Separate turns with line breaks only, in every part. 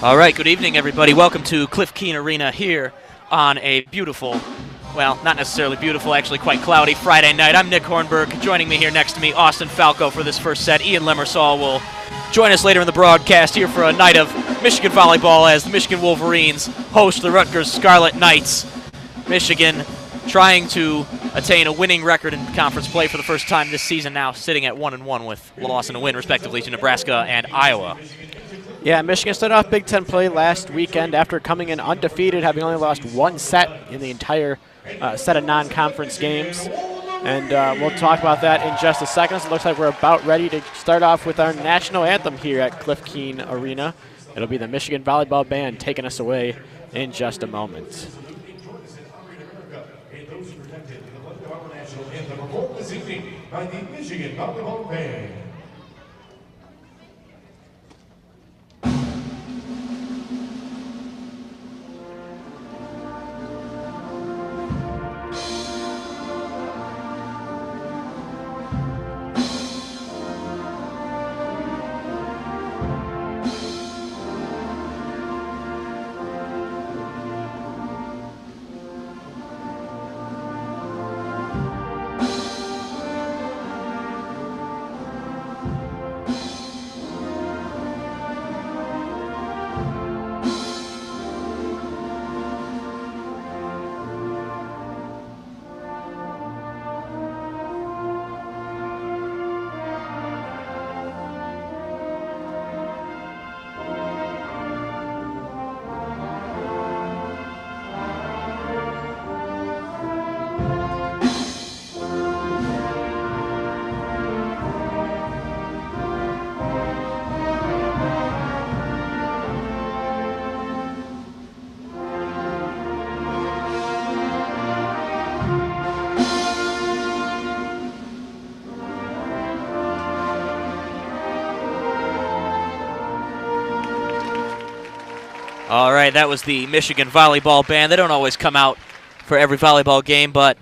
All right, good evening, everybody. Welcome to Cliff Keen Arena here on a beautiful, well, not necessarily beautiful, actually quite cloudy Friday night. I'm Nick Hornberg. Joining me here next to me, Austin Falco for this first set. Ian Lemersall will join us later in the broadcast here for a night of Michigan volleyball as the Michigan Wolverines host the Rutgers Scarlett Knights. Michigan trying to attain a winning record in conference play for the first time this season, now sitting at 1-1 with a loss and a win, respectively, to Nebraska and Iowa.
Yeah, Michigan started off Big Ten play last weekend after coming in undefeated, having only lost one set in the entire set of non-conference games. And we'll talk about that in just a second. So it looks like we're about ready to start off with our national anthem here at Cliff Keen Arena. It'll be the Michigan Volleyball Band taking us away in just a moment. This evening by the Michigan Volleyball Band.
All right, that was the Michigan Volleyball Band. They don't always come out for every volleyball game, but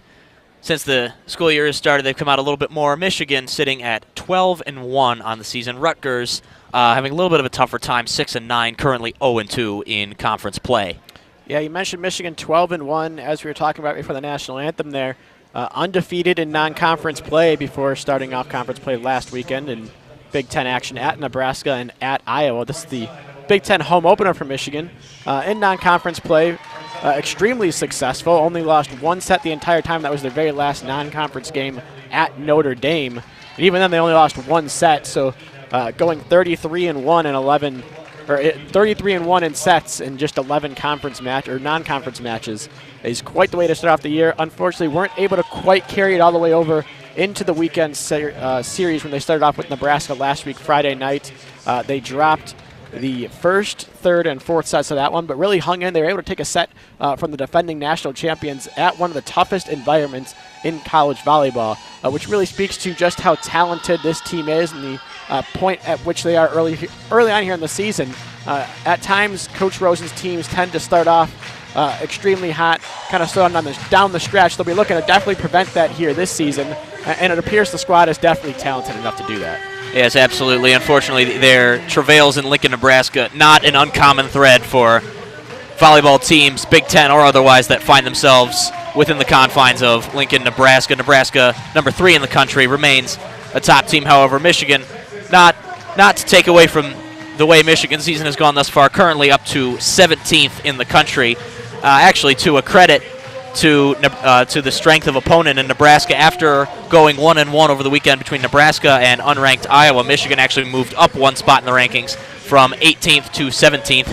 since the school year has started, they've come out a little bit more. Michigan sitting at 12-1 on the season. Rutgers having a little bit of a tougher time, 6-9, currently 0-2 in conference play.
Yeah, you mentioned Michigan 12-1 as we were talking about before the national anthem there. Undefeated in non-conference play before starting off conference play last weekend in Big Ten action at Nebraska and at Iowa. This is the Big Ten home opener for Michigan. In non-conference play, extremely successful. Only lost one set the entire time. That was their very last non-conference game at Notre Dame. And even then, they only lost one set. So going 33-1 in 11, or 33-1 in sets in just 11 conference match or non-conference matches is quite the way to start off the year. Unfortunately, weren't able to quite carry it all the way over into the weekend series when they started off with Nebraska last week, Friday night. They dropped the first, third, and fourth sets of that one, but really hung in. They were able to take a set from the defending national champions at one of the toughest environments in college volleyball, which really speaks to just how talented this team is and the point at which they are early on here in the season. At times, Coach Rosen's teams tend to start off extremely hot, kind of starting down the stretch. They'll be looking to definitely prevent that here this season, and it appears the squad is definitely talented enough to do that.
Yes, absolutely. Unfortunately, their travails in Lincoln, Nebraska, not an uncommon thread for volleyball teams, Big Ten or otherwise, that find themselves within the confines of Lincoln, Nebraska. Nebraska, number 3 in the country, remains a top team. However, Michigan, not to take away from the way Michigan's season has gone thus far, currently up to 17th in the country. Actually, to a credit to the strength of opponent in Nebraska. After going 1-1 over the weekend between Nebraska and unranked Iowa, Michigan actually moved up one spot in the rankings from 18th to 17th.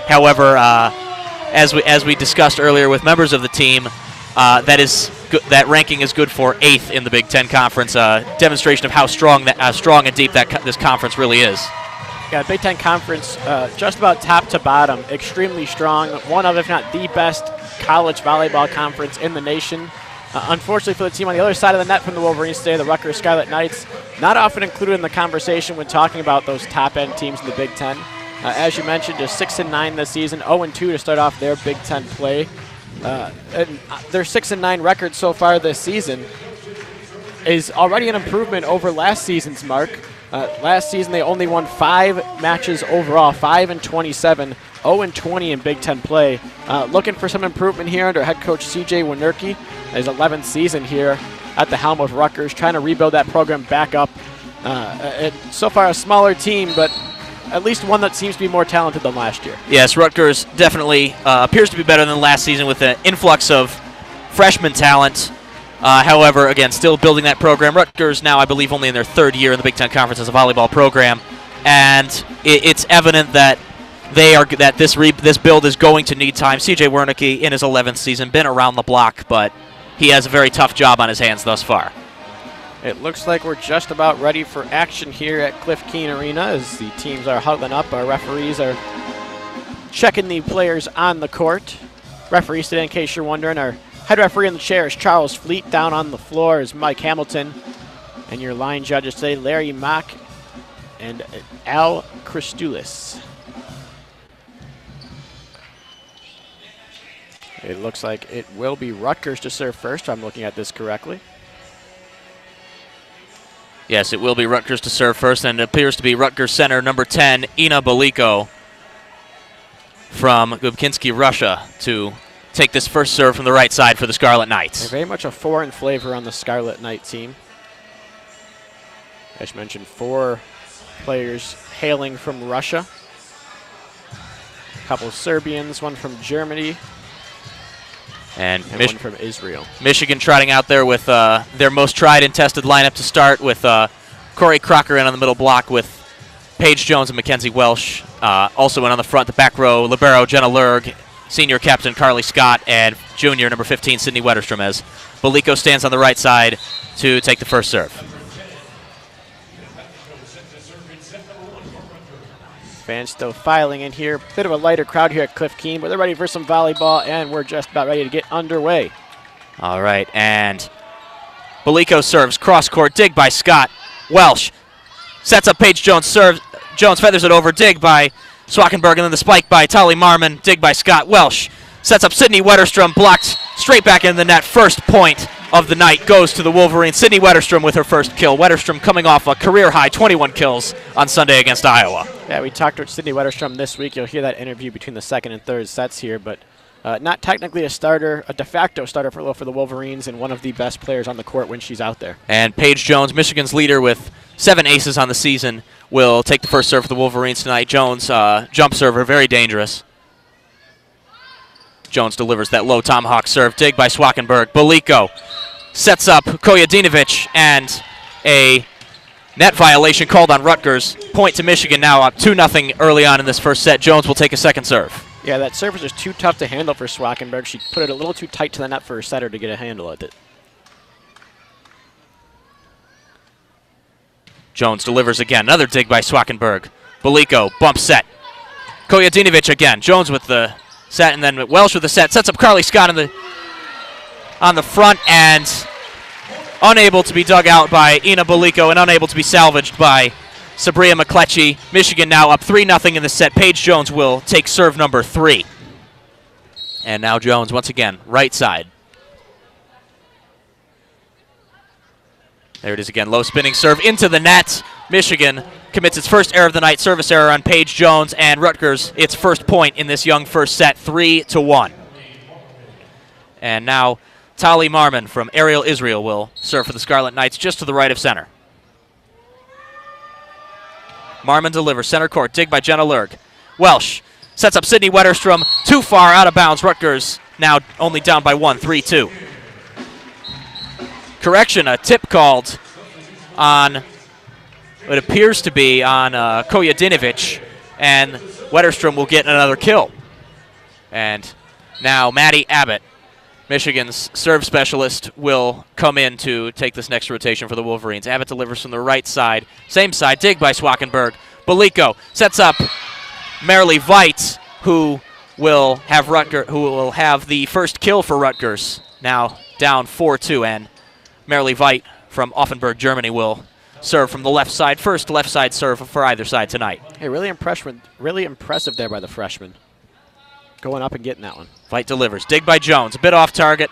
However, as we discussed earlier with members of the team, that ranking is good for 8th in the Big Ten Conference, demonstration of how strong and deep this conference really is.
Yeah, Big Ten Conference, just about top to bottom, extremely strong. One of, if not the best, college volleyball conference in the nation. Unfortunately for the team on the other side of the net from the Wolverines today, the Rutgers Scarlett Knights, not often included in the conversation when talking about those top-end teams in the Big Ten. As you mentioned, just 6-9 this season, 0-2 to start off their Big Ten play. And their 6-9 record so far this season is already an improvement over last season's mark. Last season, they only won 5 matches overall, 5-27, 0-20 in Big Ten play. Looking for some improvement here under head coach C.J. Winerke, his 11th season here at the helm of Rutgers, trying to rebuild that program back up. So far, a smaller team, but at least one that seems to be more talented than last year.
Yes, Rutgers definitely appears to be better than last season with an influx of freshman talent. However, again, still building that program. Rutgers now, I believe, only in their 3rd year in the Big Ten Conference as a volleyball program, and it's evident that this build is going to need time. C.J. Winerke in his 11th season, been around the block, but he has a very tough job on his hands thus far.
It looks like we're just about ready for action here at Cliff Keen Arena as the teams are huddling up. Our referees are checking the players on the court. Referees today, in case you're wondering, our head referee in the chair is Charles Fleet. Down on the floor is Mike Hamilton. And your line judges today, Larry Mock and Al Christoulis. It looks like it will be Rutgers to serve first, if I'm looking at this correctly.
Yes, it will be Rutgers to serve first, and it appears to be Rutgers center number 10, Ina Beliko from Gubkinski, Russia, to take this first serve from the right side for the Scarlett Knights.
They're very much a foreign flavor on the Scarlett Knight team. As mentioned, 4 players hailing from Russia. A couple of Serbians, one from Germany,
and
one from Israel.
Michigan trotting out there with their most tried and tested lineup to start, with Corey Crocker in on the middle block with Paige Jones and Mackenzie Welsh. Also in on the front, the back row, libero Jenna Lurg, senior captain Carly Scott, and junior number 15 Sydney Wetterstrom, as Beliko stands on the right side to take the first serve.
Fans still filing in here. Bit of a lighter crowd here at Cliff Keen, but they're ready for some volleyball, and we're just about ready to get underway.
All right, and Beliko serves cross court, dig by Scott. Welsh sets up Paige Jones, serves. Jones feathers it over, dig by Swackenberg, and then the spike by Tali Marmon, dig by Scott. Welsh sets up Sydney Wetterstrom, blocked straight back in the net. First point of the night goes to the Wolverines. Sydney Wetterstrom with her first kill. Wetterstrom coming off a career-high 21 kills on Sunday against Iowa.
Yeah, we talked with Sydney Wetterstrom this week. You'll hear that interview between the 2nd and 3rd sets here, but not technically a starter, a de facto starter for the Wolverines, and one of the best players on the court when she's out there.
And Paige Jones, Michigan's leader with 7 aces on the season, will take the first serve for the Wolverines tonight. Jones, jump server, very dangerous. Jones delivers that low tomahawk serve. Dig by Swackenberg. Beliko sets up Kojadinovic, and a net violation called on Rutgers. Point to Michigan now, up 2-0 early on in this first set. Jones will take a second serve.
Yeah, that serve was just too tough to handle for Swackenberg. She put it a little too tight to the net for her setter to get a handle at it.
Jones delivers again. Another dig by Swackenberg. Beliko, bump set. Kojadinovic again. Jones with the set, and then Welsh with the set. Sets up Carly Scott on the front, and unable to be dug out by Ina Beliko, and unable to be salvaged by Sabria McCletchy. Michigan now up 3-0 in the set. Paige Jones will take serve number 3. And now Jones once again, right side. There it is again, low spinning serve into the net. Michigan commits its first error of the night, service error on Paige Jones, and Rutgers its first point in this young first set, 3-1. And now Tali Marmon from Ariel Israel will serve for the Scarlett Knights just to the right of center. Marmon delivers center court, dig by Jenna Lurg. Welsh sets up Sydney Wetterstrom, too far out of bounds. Rutgers now only down by 1, 3-2. Correction, a tip called on what appears to be on Kojadinovic, and Wetterstrom will get another kill. And now Maddie Abbott, Michigan's serve specialist, will come in to take this next rotation for the Wolverines. Abbott delivers from the right side. Same side, dig by Swackenberg. Beliko sets up Marilee Veit, who will have the first kill for Rutgers. Now down 4-2, and Marilee Veit from Offenburg, Germany, will serve from the left side. First left side serve for either side tonight.
Hey, really impressive there by the freshman. Going up and getting that one.
Veit delivers. Dig by Jones. A bit off target.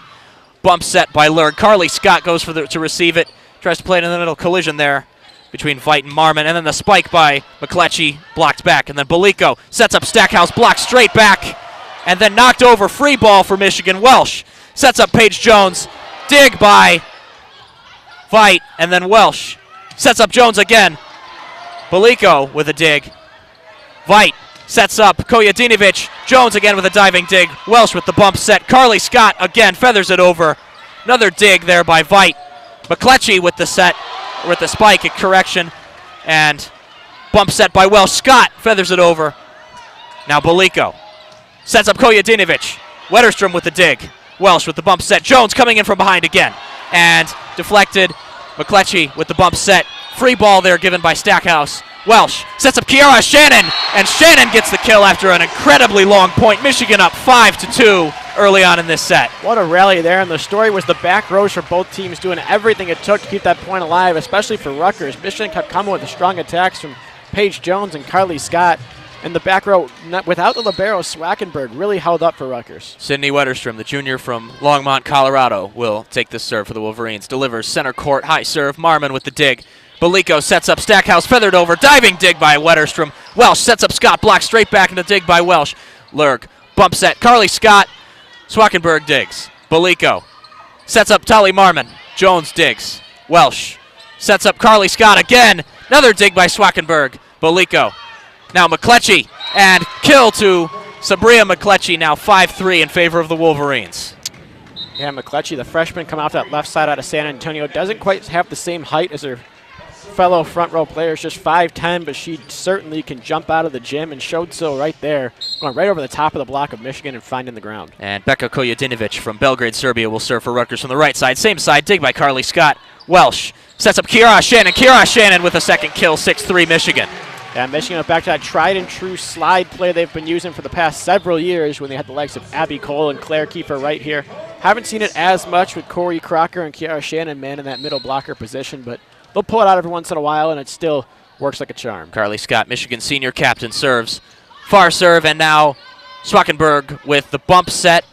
Bump set by Lurg. Carly Scott goes to receive it. Tries to play it in the middle. Collision there between Veit and Marmon, and then the spike by McCletchy, blocked back, and then Belico sets up Stackhouse, blocked straight back, and then knocked over. Free ball for Michigan. Welsh sets up Paige Jones, dig by Veit, and then Welsh sets up Jones again. Belico with a dig. Veit sets up Kojadinovic. Jones again with a diving dig. Welsh with the bump set. Carly Scott again feathers it over. Another dig there by Veit. McCletchy with the set, with the spike at correction, and bump set by Welsh. Scott feathers it over. Now Belico sets up Kojadinovic. Wetterstrom with the dig. Welsh with the bump set. Jones coming in from behind again, and deflected. McCletchy with the bump set. Free ball there given by Stackhouse. Welsh sets up Kiara Shannon, and Shannon gets the kill after an incredibly long point. Michigan up 5-2 early on in this set.
What a rally there, and the story was the back rows for both teams doing everything it took to keep that point alive, especially for Rutgers. Michigan kept coming with the strong attacks from Paige Jones and Carly Scott, and the back row, without the libero, Swackenberg really held up for Rutgers.
Sydney Wetterstrom, the junior from Longmont, Colorado, will take this serve for the Wolverines. Delivers center court, high serve. Marmon with the dig. Belico sets up Stackhouse, feathered over, diving dig by Wetterstrom. Welsh sets up Scott, blocked straight back into dig by Welsh. Lurg, bump set, Carly Scott, Swackenberg digs. Belico sets up Tali Marmon. Jones digs. Welsh sets up Carly Scott again. Another dig by Swackenberg. Belico. Now McCletchy, and kill to Sabria McCletchy, now 5-3 in favor of the Wolverines.
Yeah, McCletchy, the freshman coming off that left side out of San Antonio, doesn't quite have the same height as her fellow front row players, just 5'10", but she certainly can jump out of the gym, and showed so right there, going right over the top of the block of Michigan and finding the ground. And
Beka Kojadinovic from Belgrade, Serbia will serve for Rutgers from the right side. Same side, dig by Carly Scott. Welsh sets up Kiara Shannon. Kiara Shannon with a second kill, 6-3 Michigan.
Yeah, Michigan went back to that tried and true slide play they've been using for the past several years when they had the likes of Abby Cole and Claire Kiefer right here. Haven't seen it as much with Corey Crocker and Kiara Shannon, man, in that middle blocker position, but they'll pull it out every once in a while, and it still works like a charm.
Carly Scott, Michigan senior captain, serves. Far serve, and now Swackenberg with the bump set,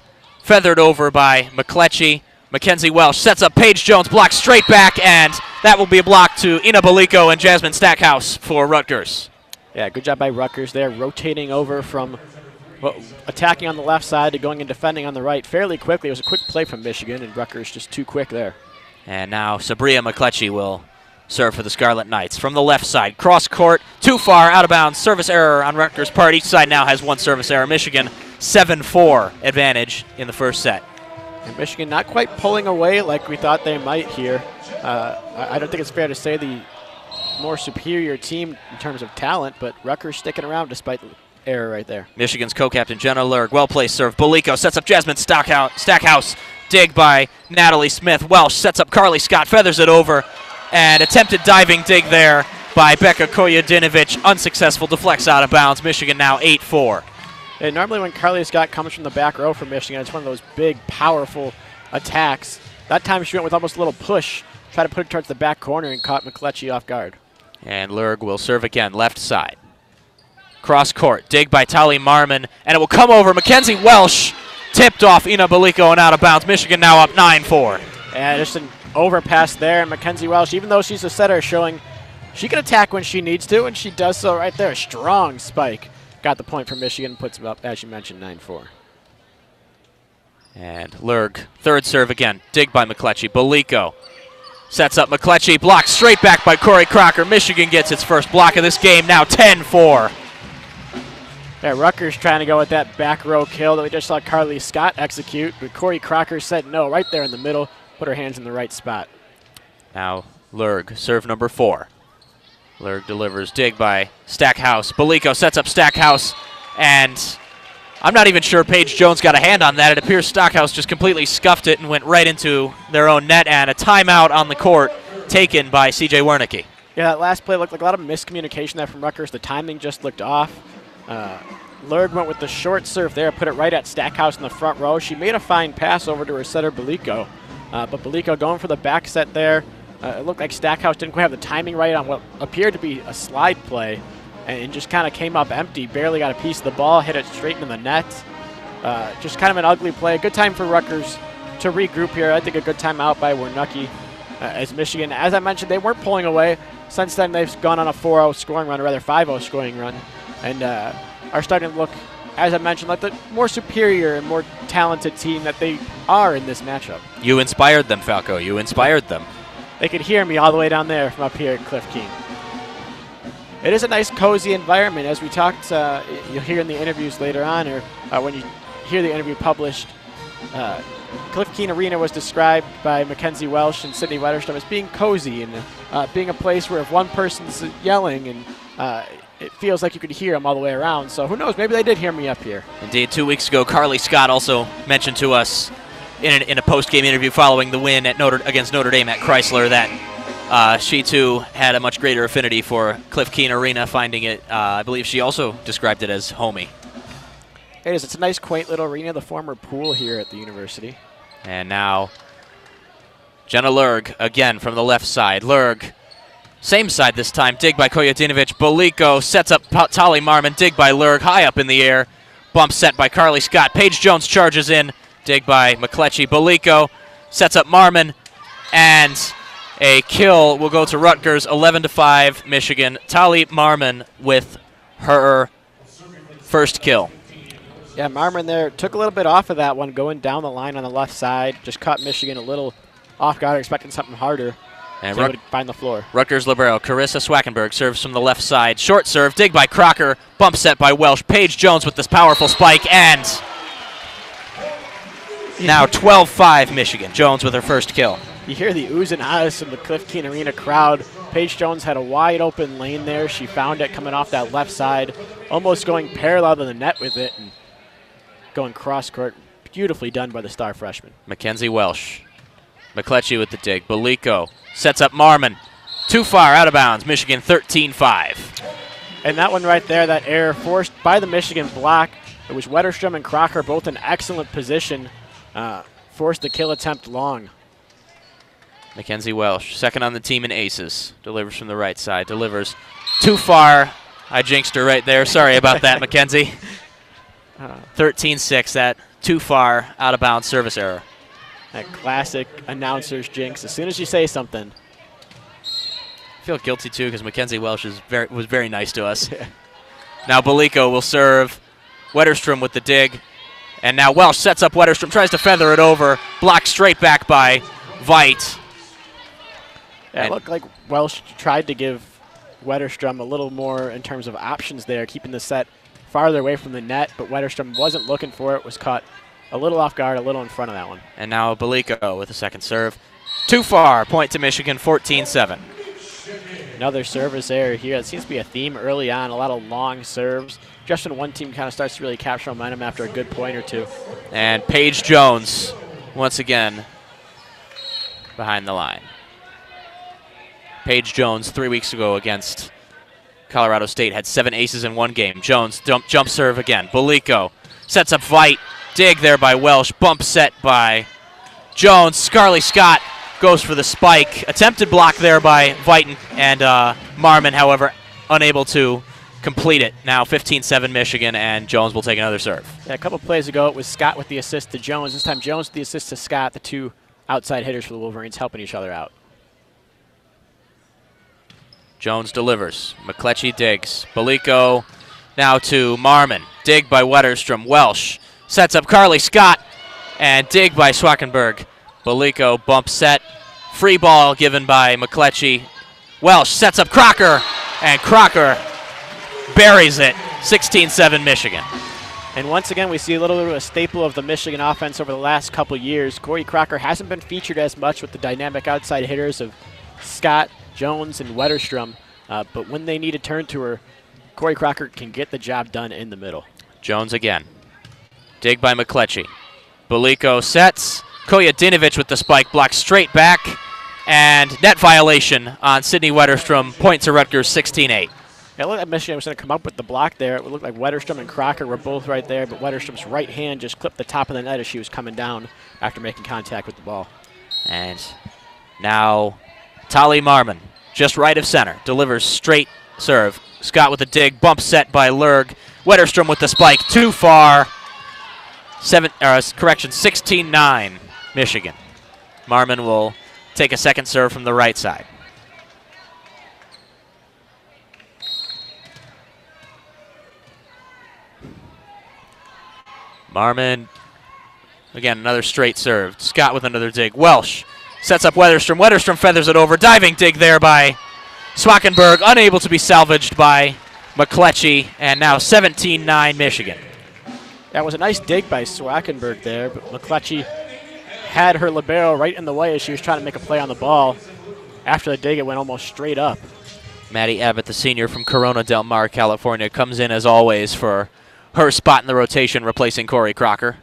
feathered over by McCletchy. Mackenzie Welsh sets up Paige Jones, blocked straight back, and that will be a block to Ina Belico and Jasmine Stackhouse for Rutgers.
Yeah, good job by Rutgers there, rotating over from attacking on the left side to going and defending on the right fairly quickly. It was a quick play from Michigan, and Rutgers just too quick there.
And now Sabria McCletchy will serve for the Scarlet Knights. From the left side, cross court, too far, out of bounds, service error on Rutgers' part. Each side now has one service error. Michigan 7-4 advantage in the first set.
And Michigan not quite pulling away like we thought they might here. I don't think it's fair to say the more superior team in terms of talent, but Rutgers sticking around despite the error right there.
Michigan's co-captain Jenna Lurg, well-placed serve. Belico sets up Jasmine Stackhouse. Dig by Natalie Smith. Welsh sets up Carly Scott, feathers it over, and attempted diving dig there by Beka Kojadinovic. Unsuccessful, deflects out of bounds. Michigan now 8-4.
And normally when Carly Scott comes from the back row for Michigan, it's one of those big, powerful attacks. That time she went with almost a little push, tried to put it towards the back corner and caught McCletchy off guard.
And Lurg will serve again, left side. Cross court, dig by Tali Marmon, and it will come over. Mackenzie Welsh tipped off Ina Belico and out of bounds. Michigan now up 9-4.
And just an overpass there, and Mackenzie Welsh, even though she's a setter, showing she can attack when she needs to, and she does so right there. Strong spike. Got the point for Michigan, puts them up, as you mentioned, 9-4.
And Lurg, third serve again. Dig by McCletchy. Belico sets up McCletchy, blocked straight back by Corey Crocker. Michigan gets its first block of this game, now 10-4.
Yeah, Rutgers trying to go with that back row kill that we just saw Carly Scott execute, but Corey Crocker said no, right there in the middle, put her hands in the right spot.
Now Lurg, serve number 4. Lurg delivers, dig by Stackhouse. Belico sets up Stackhouse, and I'm not even sure Paige Jones got a hand on that. It appears Stackhouse just completely scuffed it and went right into their own net, and a timeout on the court taken by C.J. Wernicke.
Yeah, that last play looked like a lot of miscommunication there from Rutgers. The timing just looked off. Lurg went with the short serve there, put it right at Stackhouse in the front row. She made a fine pass over to her setter, Belico. But Belico going for the back set there. It looked like Stackhouse didn't quite have the timing right on what appeared to be a slide play, and just kind of came up empty, barely got a piece of the ball, hit it straight into the net. Just kind of an ugly play. Good time for Rutgers to regroup here. I think a good timeout by Wernicke as Michigan. As I mentioned, they weren't pulling away. since then they've gone on a 4-0 scoring run, or rather 5-0 scoring run, and are starting to look, as I mentioned, like the more superior and more talented team that they are in this matchup.
You inspired them, Falco. You inspired them.
They could hear me all the way down there from up here at Cliff Keen. It is a nice, cozy environment. As we talked, you'll hear in the interviews later on, or when you hear the interview published, Cliff Keen Arena was described by Mackenzie Welsh and Sydney Wetterstrom as being cozy and being a place where if one person's yelling, and it feels like you could hear them all the way around. So who knows? Maybe they did hear me up here.
Indeed. 2 weeks ago, Carly Scott also mentioned to us in a post-game interview following the win at against Notre Dame at Chrysler that she too had a much greater affinity for Cliff Keen Arena, finding it, I believe she also described it as homey.
It is. It's a nice, quaint little arena, the former pool here at the university.
And now Jenna Lurg again from the left side. Lurg, same side this time. Dig by Kojadinovic. Boliko sets up Tali Marmon. Dig by Lurg, high up in the air. Bump set by Carly Scott. Paige Jones charges in. Dig by McCletchy. Boliko sets up Marmon. And a kill will go to Rutgers, 11-5 Michigan. Tali Marmon with her first kill.
Yeah, Marmon there took a little bit off of that one, going down the line on the left side. Just caught Michigan a little off guard, expecting something harder. And so would find the floor.
Rutgers libero Carissa Swackenberg serves from the left side. Short serve, dig by Crocker, bump set by Welsh. Paige Jones with this powerful spike, and now 12-5 Michigan. Jones with her first kill.
You hear the oohs and ahs from the Cliff Keen Arena crowd. Paige Jones had a wide open lane there. She found it coming off that left side, almost going parallel to the net with it and going cross court. Beautifully done by the star freshman.
Mackenzie Welsh. McCletchy with the dig. Boliko sets up Marmon. Too far, out of bounds. Michigan 13-5.
And that one right there, that error forced by the Michigan block. It was Wetterstrom and Crocker both in excellent position. Forced the kill attempt long.
Mackenzie Welsh, second on the team in aces. Delivers from the right side. Delivers too far. I jinxed her right there. Sorry about that, Mackenzie. 13-6, that too far, out of bounds service error.
That classic announcer's jinx. As soon as you say something.
I feel guilty too because Mackenzie Welsh was very nice to us. Now Boliko will serve. Wetterstrom with the dig. And now Welsh sets up Wetterstrom, tries to feather it over. Blocked straight back by Veit.
Yeah, it looked like Welsh tried to give Wetterstrom a little more in terms of options there, keeping the set farther away from the net, but Wetterstrom wasn't looking for it, was caught a little off guard, a little in front of that one.
And now Boliko with a second serve. Too far, point to Michigan, 14-7.
Another service error here. It seems to be a theme early on, a lot of long serves. Just when one team kind of starts to really capture momentum after a good point or two.
And Paige Jones, once again, behind the line. Paige Jones, 3 weeks ago against Colorado State, had 7 aces in one game. Jones, jump serve again. Boliko sets up Veit. Dig there by Welsh. Bump set by Jones. Scarlett Scott goes for the spike. Attempted block there by Veit and Marmon, however, unable to complete it. Now 15-7 Michigan, and Jones will take another serve.
Yeah, a couple plays ago, it was Scott with the assist to Jones. This time Jones with the assist to Scott, the two outside hitters for the Wolverines helping each other out.
Jones delivers. McCletchy digs. Boliko now to Marmon. Dig by Wetterstrom. Welsh sets up Carly Scott, and dig by Swackenberg. Boliko bump set. Free ball given by McCletchy. Welsh sets up Crocker, and Crocker buries it. 16-7 Michigan.
And once again, we see a little bit of a staple of the Michigan offense over the last couple years. Corey Crocker hasn't been featured as much with the dynamic outside hitters of Scott, Jones, and Wetterstrom. But when they need a turn to her, Corey Crocker can get the job done in the middle.
Jones again. Dig by McCletchy. Boliko sets. Kojadinovic with the spike, blocked straight back. And net violation on Sydney Wetterstrom. Point to Rutgers, 16-8.
It looked like Michigan was going to come up with the block there. It looked like Wetterstrom and Crocker were both right there, but Wetterstrom's right hand just clipped the top of the net as she was coming down after making contact with the ball.
And now Tali Marmon, just right of center, delivers straight serve. Scott with a dig, bump set by Lurg. Wetterstrom with the spike, too far. 16-9 Michigan. Marmon will take a second serve from the right side. Marmon, again, another straight serve. Scott with another dig. Welsh sets up Weatherstrom. Weatherstrom feathers it over. Diving dig there by Swackenberg, unable to be salvaged by McCletchy, and now 17-9 Michigan.
That was a nice dig by Swackenberg there, but McCletchy had her libero right in the way as she was trying to make a play on the ball. After the dig, it went almost straight up.
Maddie Abbott, the senior from Corona Del Mar, California, comes in as always for her spot in the rotation, replacing Corey Crocker.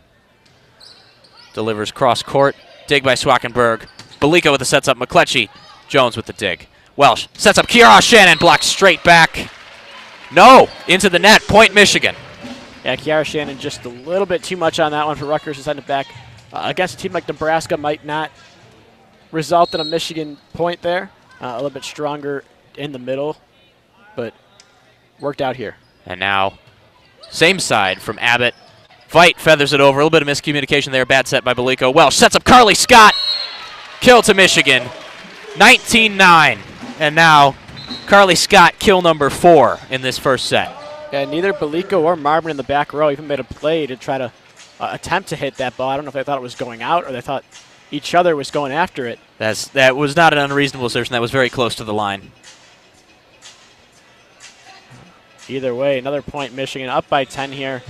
Delivers cross court. Dig by Swackenberg. Belico with the sets up McCletchy. Jones with the dig. Welsh sets up Kiara Shannon, blocks straight back. No, into the net, point Michigan.
Yeah, Kiara Shannon just a little bit too much on that one for Rutgers to send it back. Against a team like Nebraska might not result in a Michigan point there. A little bit stronger in the middle, but worked out here.
And now, same side from Abbott. Veit feathers it over. A little bit of miscommunication there. Bad set by Belico. Welsh sets up Carly Scott. Kill to Michigan. 19-9. And now, Carly Scott, kill number 4 in this first set.
Yeah, neither Belico or Marmon in the back row even made a play to try to attempt to hit that ball. I don't know if they thought it was going out or they thought each other was going after it.
That was not an unreasonable assertion. That was very close to the line.
Either way, another point Michigan, up by 10 here.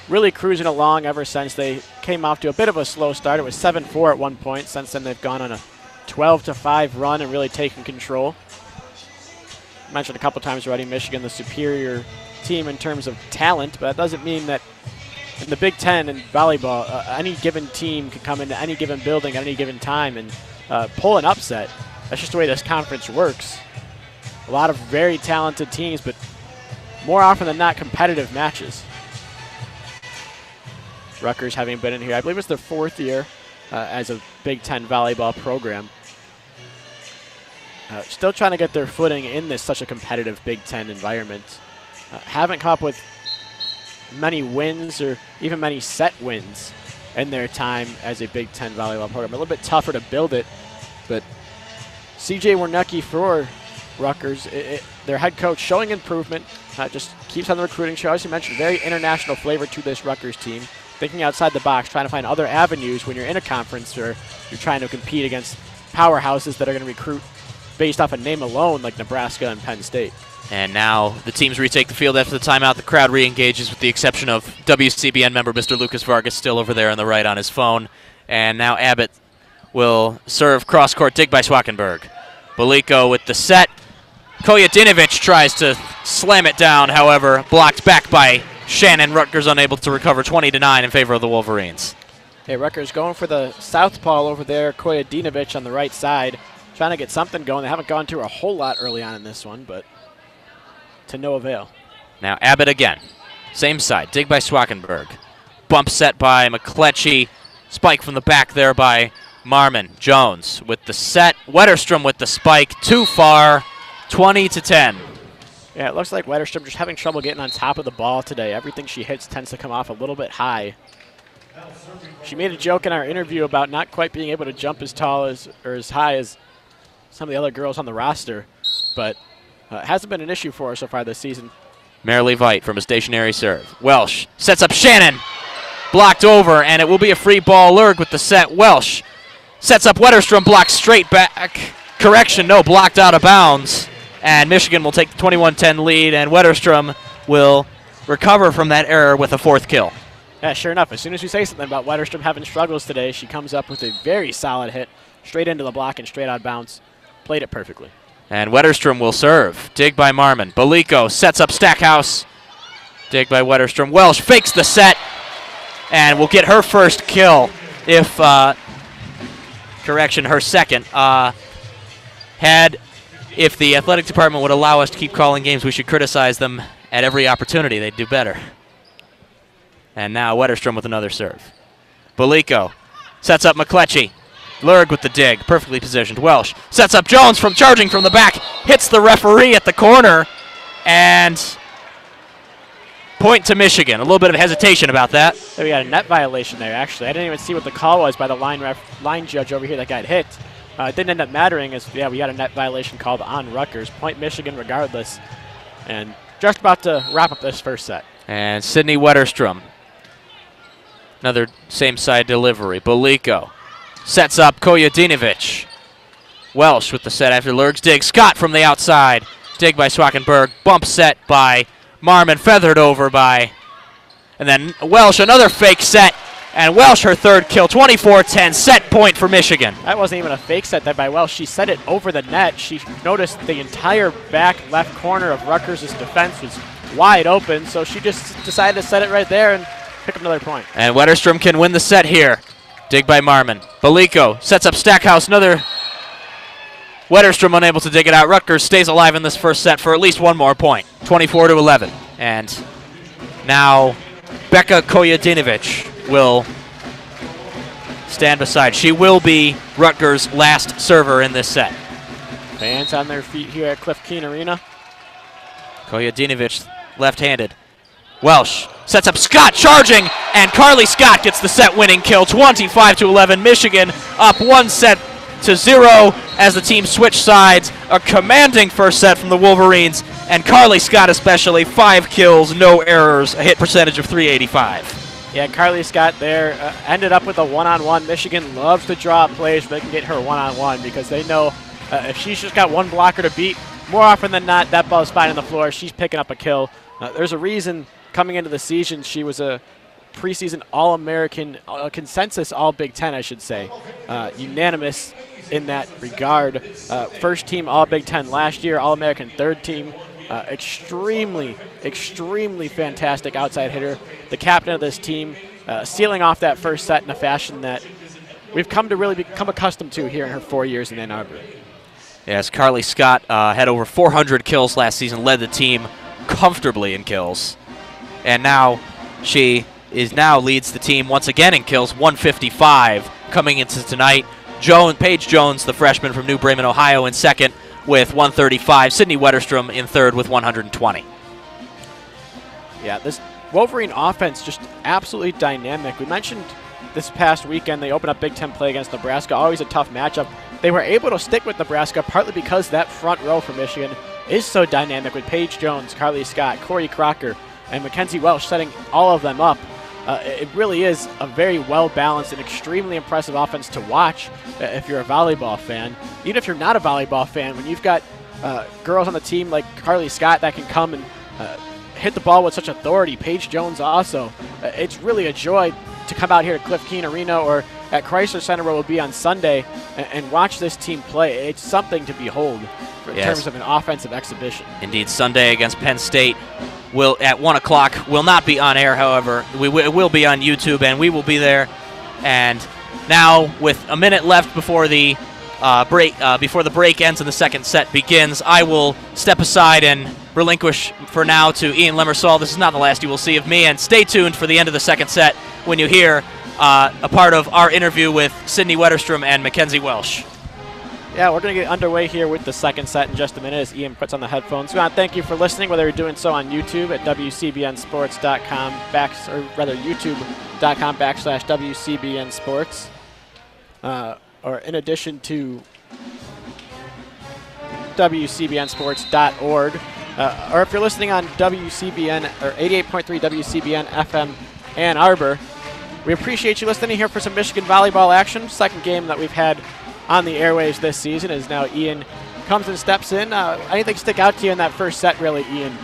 Really cruising along ever since they came off to a bit of a slow start. It was 7-4 at one point. Since then, they've gone on a 12-5 run and really taken control. I mentioned a couple times already, Michigan, the superior team in terms of talent, but that doesn't mean that in the Big Ten and volleyball, any given team can come into any given building at any given time and pull an upset. That's just the way this conference works. A lot of very talented teams, but more often than not, competitive matches. Rutgers having been in here, I believe it's their 4th year as a Big Ten volleyball program. Still trying to get their footing in this such a competitive Big Ten environment. Haven't come up with many wins or even many set wins in their time as a Big Ten volleyball program. A little bit tougher to build it, but CJ Wernicke for Rutgers, their head coach, showing improvement, just keeps on the recruiting trail. As you mentioned, very international flavor to this Rutgers team. Thinking outside the box, trying to find other avenues when you're in a conference or you're trying to compete against powerhouses that are going to recruit based off a name alone like Nebraska and Penn State.
And now the teams retake the field after the timeout. The crowd re-engages with the exception of WCBN member Mr. Lucas Vargas still over there on the right on his phone. And now Abbott will serve cross-court dig by Swackenberg. Belico with the set. Kojadinovic tries to slam it down, however, blocked back by Shannon. Rutgers unable to recover, 20-9 in favor of the Wolverines.
Hey, Rutgers going for the southpaw over there, Kojadinovic on the right side, trying to get something going. They haven't gone to a whole lot early on in this one, but to no avail.
Now Abbott again. Same side, dig by Swackenberg. Bump set by McCletchy. Spike from the back there by Marmon. Jones with the set. Wetterstrom with the spike. Too far, 20-10.
Yeah, it looks like Wetterstrom just having trouble getting on top of the ball today. Everything she hits tends to come off a little bit high. She made a joke in our interview about not quite being able to jump as tall as or as high as some of the other girls on the roster, but it hasn't been an issue for her so far this season.
Marilee Veit from a stationary serve. Welsh sets up Shannon. Blocked over, and it will be a free ball. Lurg with the set. Welsh sets up Wetterstrom, blocked straight back. Correction, no, blocked out of bounds. And Michigan will take the 21-10 lead, and Wetterstrom will recover from that error with a 4th kill.
Yeah, sure enough. As soon as we say something about Wetterstrom having struggles today, she comes up with a very solid hit, straight into the block and straight out of bounds. Played it perfectly.
And Wetterstrom will serve. Dig by Marmon. Belico sets up Stackhouse. Dig by Wetterstrom. Welsh fakes the set and will get her first kill if, correction, her second. If the athletic department would allow us to keep calling games, we should criticize them at every opportunity. They'd do better. And now Wetterstrom with another serve. Belico sets up McCletchy. Lurg with the dig, perfectly positioned. Welsh sets up Jones from charging from the back, hits the referee at the corner, and point to Michigan. A little bit of hesitation about that.
We got a net violation there, actually. I didn't even see what the call was by the line judge over here that got hit. It didn't end up mattering as, yeah, we got a net violation called on Rutgers. Point Michigan regardless. And just about to wrap up this first set.
And Sydney Wetterstrom Another same side delivery. Baliko sets up Kojadinovic. Welsh with the set after Lurgs dig. Scott from the outside. Dig by Swackenberg. Bump set by Marmon. Feathered over by... And then Welsh, another fake set. And Welsh, her third kill. 24-10, set point for Michigan.
That wasn't even a fake set that by Welsh. She set it over the net. She noticed the entire back left corner of Rutgers' defense was wide open, so she just decided to set it right there and pick up another point.
And Wetterstrom can win the set here. Dig by Marmon. Baliko sets up Stackhouse. Another Wetterstrom unable to dig it out. Rutgers stays alive in this first set for at least one more point. 24-11. And now Becca Kojadinovic will stand beside. She will be Rutgers' last server in this set.
Fans on their feet here at Cliff Keen Arena.
Kojadinovic left-handed. Welsh sets up Scott charging, and Carly Scott gets the set-winning kill. 25-11. Michigan up 1-0 as the team switch sides. A commanding first set from the Wolverines, and Carly Scott especially. 5 kills, no errors, a hit percentage of .385.
Yeah, Carly Scott there ended up with a one-on-one. Michigan loves to draw up plays where they can get her one-on-one because they know if she's just got one blocker to beat, more often than not, that ball's fine on the floor. She's picking up a kill. There's a reason coming into the season she was a preseason All-American, consensus All-Big Ten, I should say. Unanimous in that regard. First team All-Big Ten last year, All-American third team. Extremely, extremely fantastic outside hitter. The captain of this team, sealing off that first set in a fashion that we've come to really become accustomed to here in her 4 years in Ann Arbor.
Yes, Carly Scott had over 400 kills last season, led the team comfortably in kills. And now she leads the team once again in kills, 155 coming into tonight. Paige Jones, the freshman from New Bremen, Ohio, in second with 135. Sydney Wetterstrom in third with 120.
Yeah, this Wolverine offense just absolutely dynamic. We mentioned this past weekend they opened up Big Ten play against Nebraska, always a tough matchup. They were able to stick with Nebraska partly because that front row for Michigan is so dynamic with Paige Jones, Carly Scott, Corey Crocker, and Mackenzie Welsh setting all of them up. It really is a very well-balanced and extremely impressive offense to watch if you're a volleyball fan. Even if you're not a volleyball fan, when you've got girls on the team like Carly Scott that can come and hit the ball with such authority, Paige Jones also, it's really a joy to come out here to Cliff Keen Arena or at Chrysler Center where we'll be on Sunday and watch this team play. It's something to behold in terms of an offensive exhibition.
Indeed, Sunday against Penn State will at 1 o'clock will not be on air. However, it will be on YouTube, and we will be there. And now, with a minute left before the break ends and the second set begins, I will step aside and relinquish for now to Ian Lemersall. This is not the last you will see of me, and stay tuned for the end of the second set when you hear a part of our interview with Sydney Wetterstrom and Mackenzie Welsh.
Yeah, we're going to get underway here with the second set in just a minute as Ian puts on the headphones. We want to thank you for listening, whether you're doing so on YouTube at WCBNsports.com, YouTube.com/WCBNsports, or in addition to WCBNsports.org, or if you're listening on WCBN or 88.3 WCBN FM Ann Arbor. We appreciate you listening here for some Michigan volleyball action. Second game that we've had on the airwaves this season as now Ian comes and steps in. Anything stick out to you in that first set, really, Ian?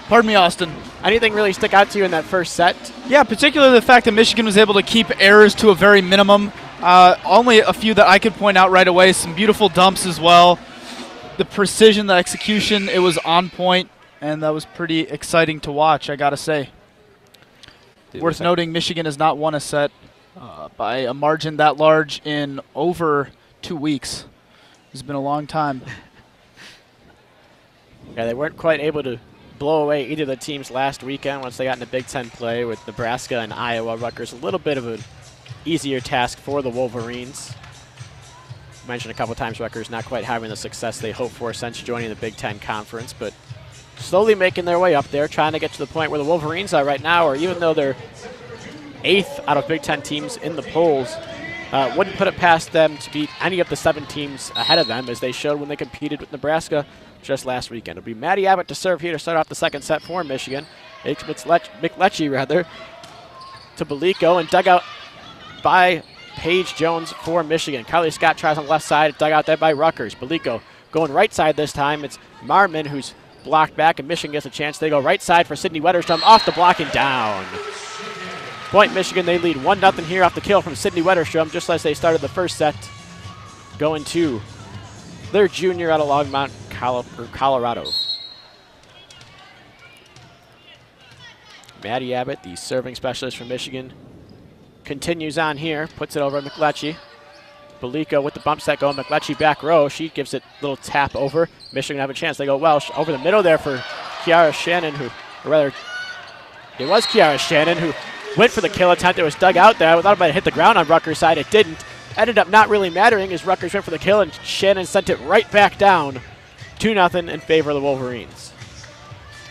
Pardon me, Austin.
Anything really stick out to you in that first set?
Yeah, particularly the fact that Michigan was able to keep errors to a very minimum. Only a few that I could point out right away. Some beautiful dumps as well. The precision, the execution, it was on point, and that was pretty exciting to watch, I gotta say. Worth noting, Michigan has not won a set by a margin that large in over 2 weeks. It's been a long time.
Yeah, they weren't quite able to blow away either of the teams last weekend once they got into Big Ten play with Nebraska and Iowa. Rutgers, a little bit of an easier task for the Wolverines. Mentioned a couple times Rutgers not quite having the success they hoped for since joining the Big Ten Conference, but slowly making their way up there, trying to get to the point where the Wolverines are right now, or even though they're 8th out of Big Ten teams in the polls, wouldn't put it past them to beat any of the 7 teams ahead of them, as they showed when they competed with Nebraska just last weekend. It'll be Maddie Abbott to serve here to start off the second set for Michigan. McLetchie, rather. to Belico and dug out by Paige Jones for Michigan. Carly Scott tries on the left side, dug out there by Rutgers. Belico going right side this time. It's Marmon who's blocked back, and Michigan gets a chance. They go right side for Sydney Wetterstrom, off the block and down. Point Michigan, they lead 1-0 here off the kill from Sydney Wetterstrom, just as they started the first set. Going to their junior out of Longmont, Colorado. Maddie Abbott, the serving specialist from Michigan, continues on here, puts it over at McLetchie. Belico with the bump set going, McLetchie back row. She gives it a little tap over. Michigan have a chance. They go Welsh over the middle there for Kiara Shannon, who, or rather, it was Kiara Shannon who went for the kill attempt. It was dug out there. I thought it might hit the ground on Rutgers' side. It didn't. Ended up not really mattering as Rutgers went for the kill, and Shannon sent it right back down. 2-0 in favor of the Wolverines.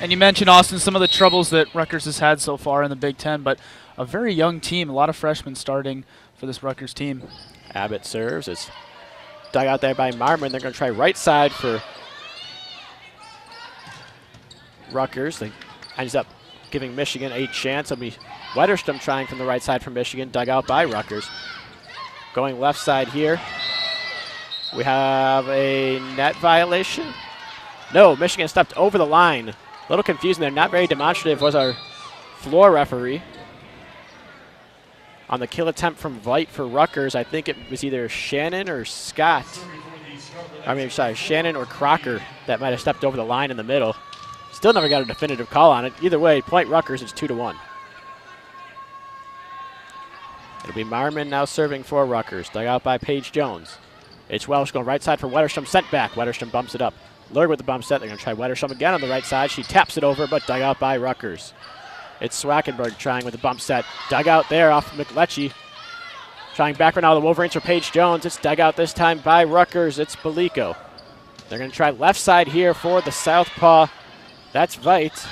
And you mentioned, Austin, some of the troubles that Rutgers has had so far in the Big Ten, but a very young team, a lot of freshmen starting for this Rutgers team.
Abbott serves. It's dug out there by Marmon. They're going to try right side for Rutgers. They ends up giving Michigan a chance. It'll be Wetterstrom trying from the right side for Michigan, dug out by Rutgers. Going left side here. We have a net violation. No, Michigan stepped over the line. A little confusing there. Not very demonstrative was our floor referee. On the kill attempt from Veit for Rutgers, I think it was either Shannon or Scott. I mean, sorry, Shannon or Crocker that might have stepped over the line in the middle. Still never got a definitive call on it. Either way, point Rutgers, it's 2-1. It'll be Marmon now serving for Rutgers, dug out by Paige Jones. It's Welsh going right side for Wetterstrom, sent back. Wetterstrom bumps it up. Lurg with the bump set. They're going to try Wetterstrom again on the right side. She taps it over, but dug out by Rutgers. It's Swackenberg trying with the bump set. Dug out there off McLetchie. Trying back right now the Wolverines for Paige Jones. It's dug out this time by Rutgers. It's Belico. They're going to try left side here for the southpaw. That's Veit.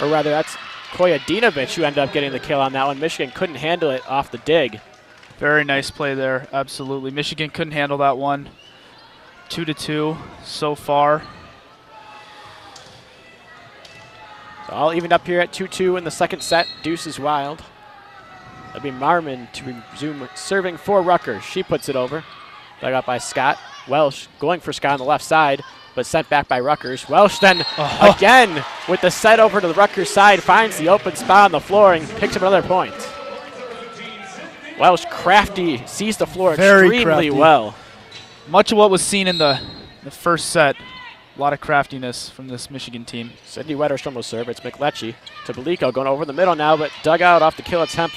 Or rather, that's Kojadinovic who ended up getting the kill on that one. Michigan couldn't handle it off the dig.
Very nice play there, absolutely. Michigan couldn't handle that one. 2-2 so far.
So all evened up here at 2-2 in the second set. Deuce is wild. It'll be Marmon to resume serving for Rutgers. She puts it over. Dug out by Scott. Welsh going for Scott on the left side, but sent back by Rutgers. Welsh then again with the set over to the Rutgers side, finds the open spot on the floor and picks up another point. Welsh crafty, sees the floor extremely well.
Much of what was seen in the first set. A lot of craftiness from this Michigan team.
Sydney Wetterstrom will serve. It's McLetchie to Belico going over the middle now, but dug out off the kill attempt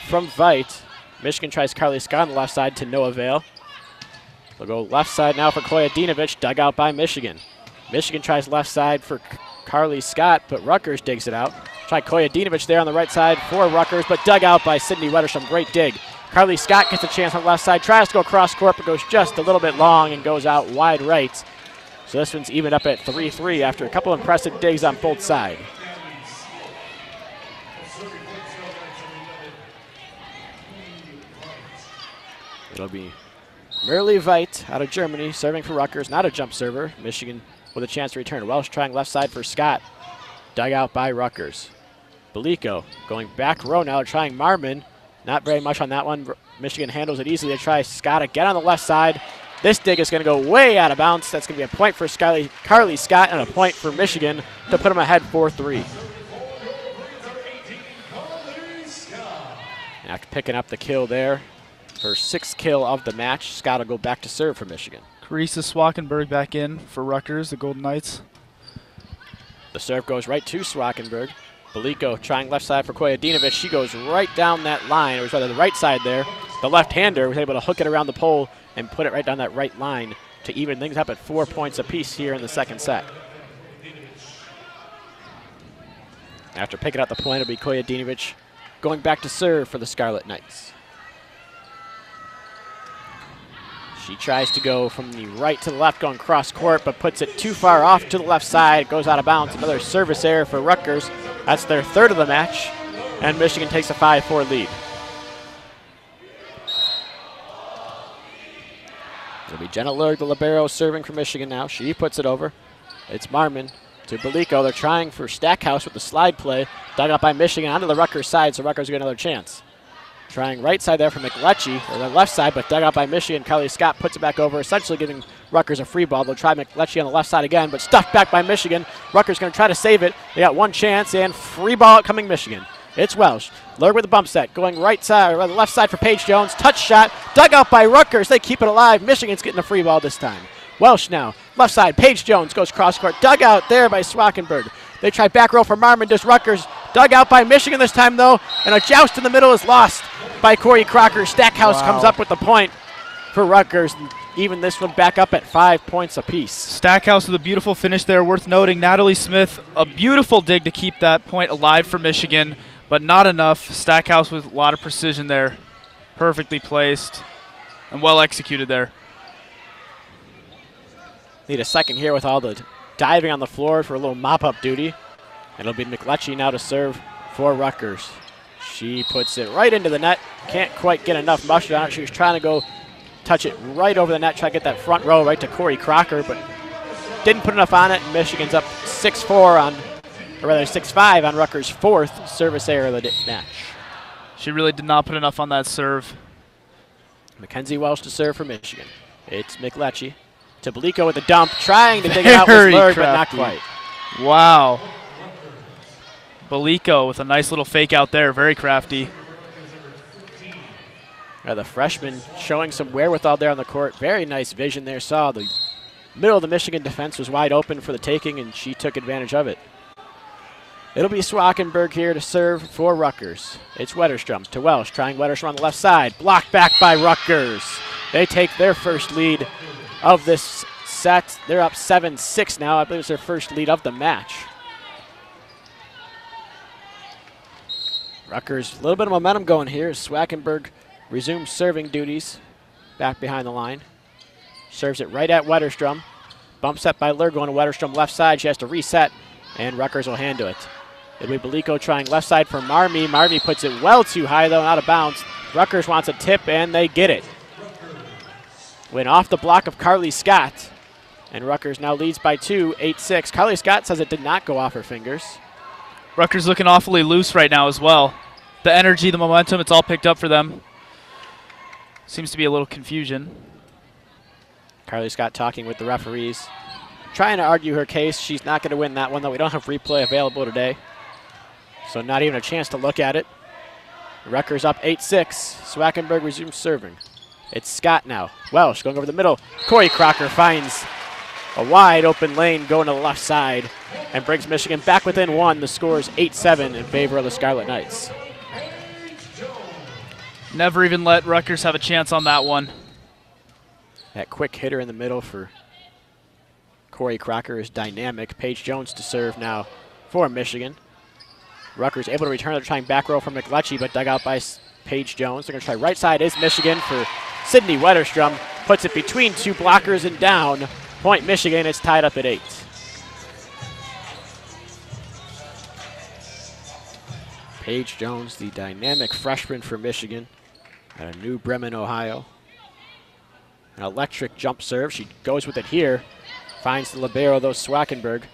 from Veit. Michigan tries Carly Scott on the left side to no avail. They'll go left side now for Kojadinovic, dug out by Michigan. Michigan tries left side for Carly Scott, but Rutgers digs it out. Try Kojadinovic there on the right side for Rutgers, but dug out by Sydney Wetterstrom. Great dig. Carly Scott gets a chance on the left side, tries to go cross court, but goes just a little bit long and goes out wide right. So this one's even up at 3-3 after a couple impressive digs on both sides. It'll be Merle Veit out of Germany serving for Rutgers, not a jump server. Michigan with a chance to return. Welsh trying left side for Scott. Dug out by Rutgers. Belico going back row now, trying Marmon. Not very much on that one. Michigan handles it easily. They try Scott again on the left side. This dig is going to go way out of bounds. That's going to be a point for Carly Scott and a point for Michigan to put them ahead 4-3. After picking up the kill there, her sixth kill of the match, Scott will go back to serve for Michigan.
Carissa Swackenberg back in for Rutgers, the Golden Knights.
The serve goes right to Swackenberg. Belico trying left side for Kojadinovic. She goes right down that line. It was rather the right side there. The left-hander was able to hook it around the pole and put it right down that right line to even things up at 4 points apiece here in the second set. After picking up the point, it'll be Kojadinovic going back to serve for the Scarlett Knights. She tries to go from the right to the left going cross court, but puts it too far off to the left side. Goes out of bounds. Another service error for Rutgers. That's their third of the match, and Michigan takes a 5-4 lead. It'll be Jenna Lurg, the libero, serving for Michigan now. She puts it over. It's Marmon. to Belico. They're trying for Stackhouse with the slide play. Dug up by Michigan onto the Rutgers side, so Rutgers get another chance. Trying right side there for McLetchie, or the left side, but dug out by Michigan. Carly Scott puts it back over, essentially giving Rutgers a free ball. They'll try McLetchie on the left side again, but stuffed back by Michigan. Rutgers going to try to save it. They got one chance, and free ball outcoming Michigan. It's Welsh. Lurg with the bump set, going right side, or the left side for Paige Jones. Touch shot, dug out by Rutgers. They keep it alive. Michigan's getting a free ball this time. Welsh now, left side, Paige Jones goes cross court. Dug out there by Swackenberg. They try back row for Marmon, does Rutgers. Dug out by Michigan this time, though, and a joust in the middle is lost by Corey Crocker. Stackhouse comes up with the point for Rutgers. Even this one back up at 5 points apiece.
Stackhouse with a beautiful finish there. Worth noting, Natalie Smith, a beautiful dig to keep that point alive for Michigan, but not enough. Stackhouse with a lot of precision there. Perfectly placed and well executed there.
Need a second here with all the diving on the floor for a little mop-up duty. It'll be McLetchie now to serve for Rutgers. She puts it right into the net. Can't quite get enough mustard on it. She was trying to go touch it right over the net, try to get that front row right to Corey Crocker, but didn't put enough on it. Michigan's up 6-4 on, or rather 6-5 on Rutgers' fourth service error of the match.
She really did not put enough on that serve.
Mackenzie Welsh to serve for Michigan. It's McLetchie to Belico with the dump, trying to dig it out with Lurg, but not quite.
Wow. Belico with a nice little fake out there, very crafty.
The freshman showing some wherewithal there on the court. Very nice vision there. Saw the middle of the Michigan defense was wide open for the taking, and she took advantage of it. It'll be Swackenberg here to serve for Rutgers. It's Wetterstrom to Welsh, trying Wetterstrom on the left side. Blocked back by Rutgers. They take their first lead of this set. They're up 7-6 now. I believe it's their first lead of the match. Rutgers, a little bit of momentum going here. Swackenberg resumes serving duties back behind the line. Serves it right at Wetterstrom. Bump set by Lurg going to Wetterstrom left side. She has to reset, and Rutgers will handle it. It'll be Belico trying left side for Marmee. Marmee puts it well too high, though, and out of bounds. Rutgers wants a tip, and they get it. Went off the block of Carly Scott, and Rutgers now leads by 2, 8-6. Carly Scott says it did not go off her fingers.
Rutgers looking awfully loose right now as well. The energy, the momentum, it's all picked up for them. Seems to be a little confusion.
Carly Scott talking with the referees, trying to argue her case. She's not going to win that one, though. We don't have replay available today, so not even a chance to look at it. Rutgers up 8-6. Swackenberg resumes serving. It's Scott now. Welsh going over the middle. Corey Crocker finds a wide open lane going to the left side and brings Michigan back within one. The score is 8-7 in favor of the Scarlet Knights.
Never even let Rutgers have a chance on that one.
That quick hitter in the middle for Corey Crocker is dynamic. Paige Jones to serve now for Michigan. Rutgers able to return. They're trying back row from McLetchie, but dug out by Paige Jones. They're going to try right side is Michigan for Sydney Wetterstrom. Puts it between two blockers and down. Point Michigan. It's tied up at 8. Paige Jones, the dynamic freshman for Michigan out of New Bremen, Ohio. An electric jump serve. She goes with it here. Finds the libero, though, Swackenberg.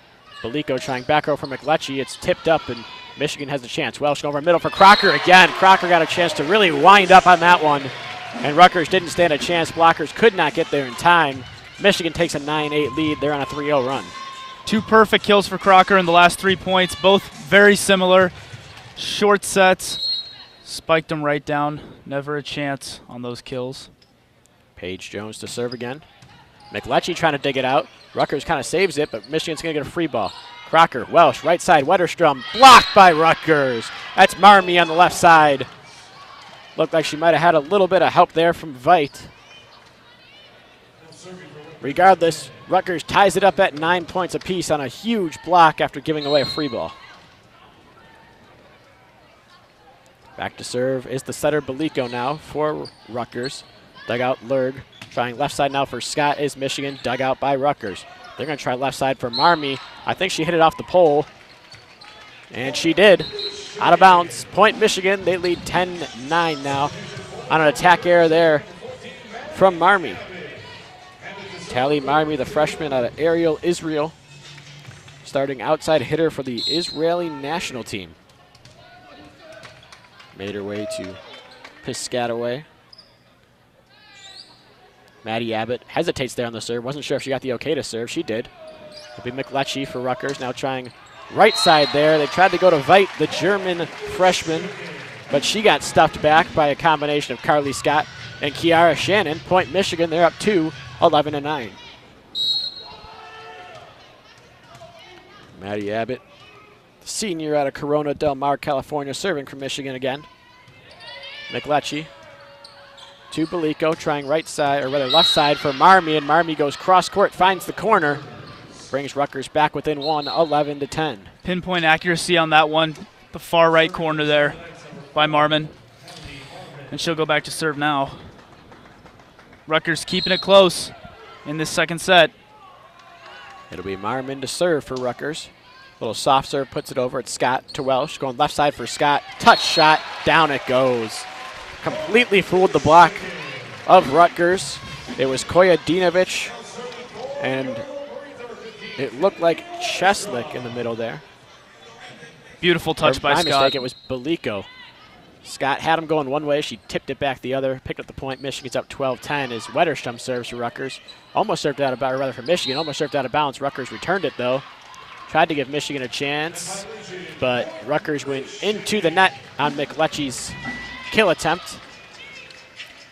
Belico trying back row for McLetchie. It's tipped up, and Michigan has a chance. Welsh over middle for Crocker again. Crocker got a chance to really wind up on that one, and Rutgers didn't stand a chance. Blockers could not get there in time. Michigan takes a 9-8 lead. They're on a 3-0 run.
2 perfect kills for Crocker in the last 3 points, both very similar. Short sets, spiked them right down. Never a chance on those kills.
Paige Jones to serve again. McLetchie trying to dig it out. Rutgers kind of saves it, but Michigan's going to get a free ball. Crocker, Welsh, right side, Wetterstrom, blocked by Rutgers. That's Marmee on the left side. Looked like she might have had a little bit of help there from Veit. Regardless, Rutgers ties it up at 9 points apiece on a huge block after giving away a free ball. Back to serve is the setter Belico now for Rutgers. Dug out Lurg. Trying left side now for Scott is Michigan. Dug out by Rutgers. They're going to try left side for Marmee. I think she hit it off the pole. And she did. Out of bounds. Point Michigan. They lead 10-9 now on an attack error there from Marmee. Tally Marmee, the freshman out of Ariel, Israel. starting outside hitter for the Israeli national team. Made her way to Piscataway. Maddie Abbott hesitates there on the serve. Wasn't sure if she got the okay to serve. She did. It'll be McLetchie for Rutgers. Now trying right side there. They tried to go to Veit, the German freshman, but she got stuffed back by a combination of Carly Scott and Kiara Shannon. Point Michigan, they're up 2, 11-9. Maddie Abbott, senior out of Corona Del Mar, California, serving for Michigan again. McLetchie to Belico, trying right side, or rather left side for Marmy, and Marmy goes cross court, finds the corner, brings Rutgers back within 1, 11-10.
Pinpoint accuracy on that one, the far right corner there by Marmon. And she'll go back to serve now. Rutgers keeping it close in this second set.
It'll be Marmon to serve for Rutgers. Little soft serve, puts it over. It's Scott to Welsh, going left side for Scott. Touch shot, down it goes. Completely fooled the block of Rutgers. It was Kojadinovic, and it looked like Cheslick in the middle there.
Beautiful touch by Scott.
My mistake, it was Belico. Scott had him going one way. She tipped it back the other, picked up the point. Michigan's up 12-10 as Wetterstrom serves for Rutgers. Almost served out of bounds, rather for Michigan. Almost served out of bounds. Rutgers returned it, though. Tried to give Michigan a chance, but Rutgers went into the net on McLetchie's kill attempt.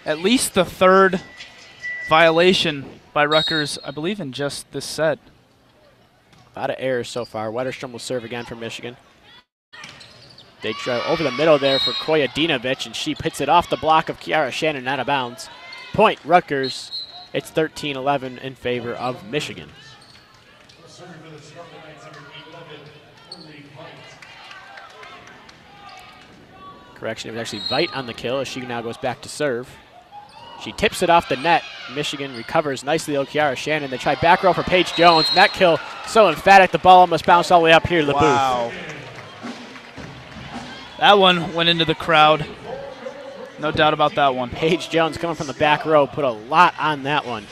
At least the third violation by Rutgers, I believe, in just this set.
A lot of errors so far. Wetterstrom will serve again for Michigan. They try over the middle there for Kojadinovic, and she hits it off the block of Kiara Shannon out of bounds. Point Rutgers. It's 13-11 in favor of Michigan. Correction, it was actually Veit on the kill as she now goes back to serve. She tips it off the net. Michigan recovers nicely, though. Kiara Shannon. They try back row for Paige Jones. Net kill so emphatic, the ball almost bounced all the way up here to the booth.
That one went into the crowd. No doubt about that one.
Paige Jones coming from the back row put a lot on that one.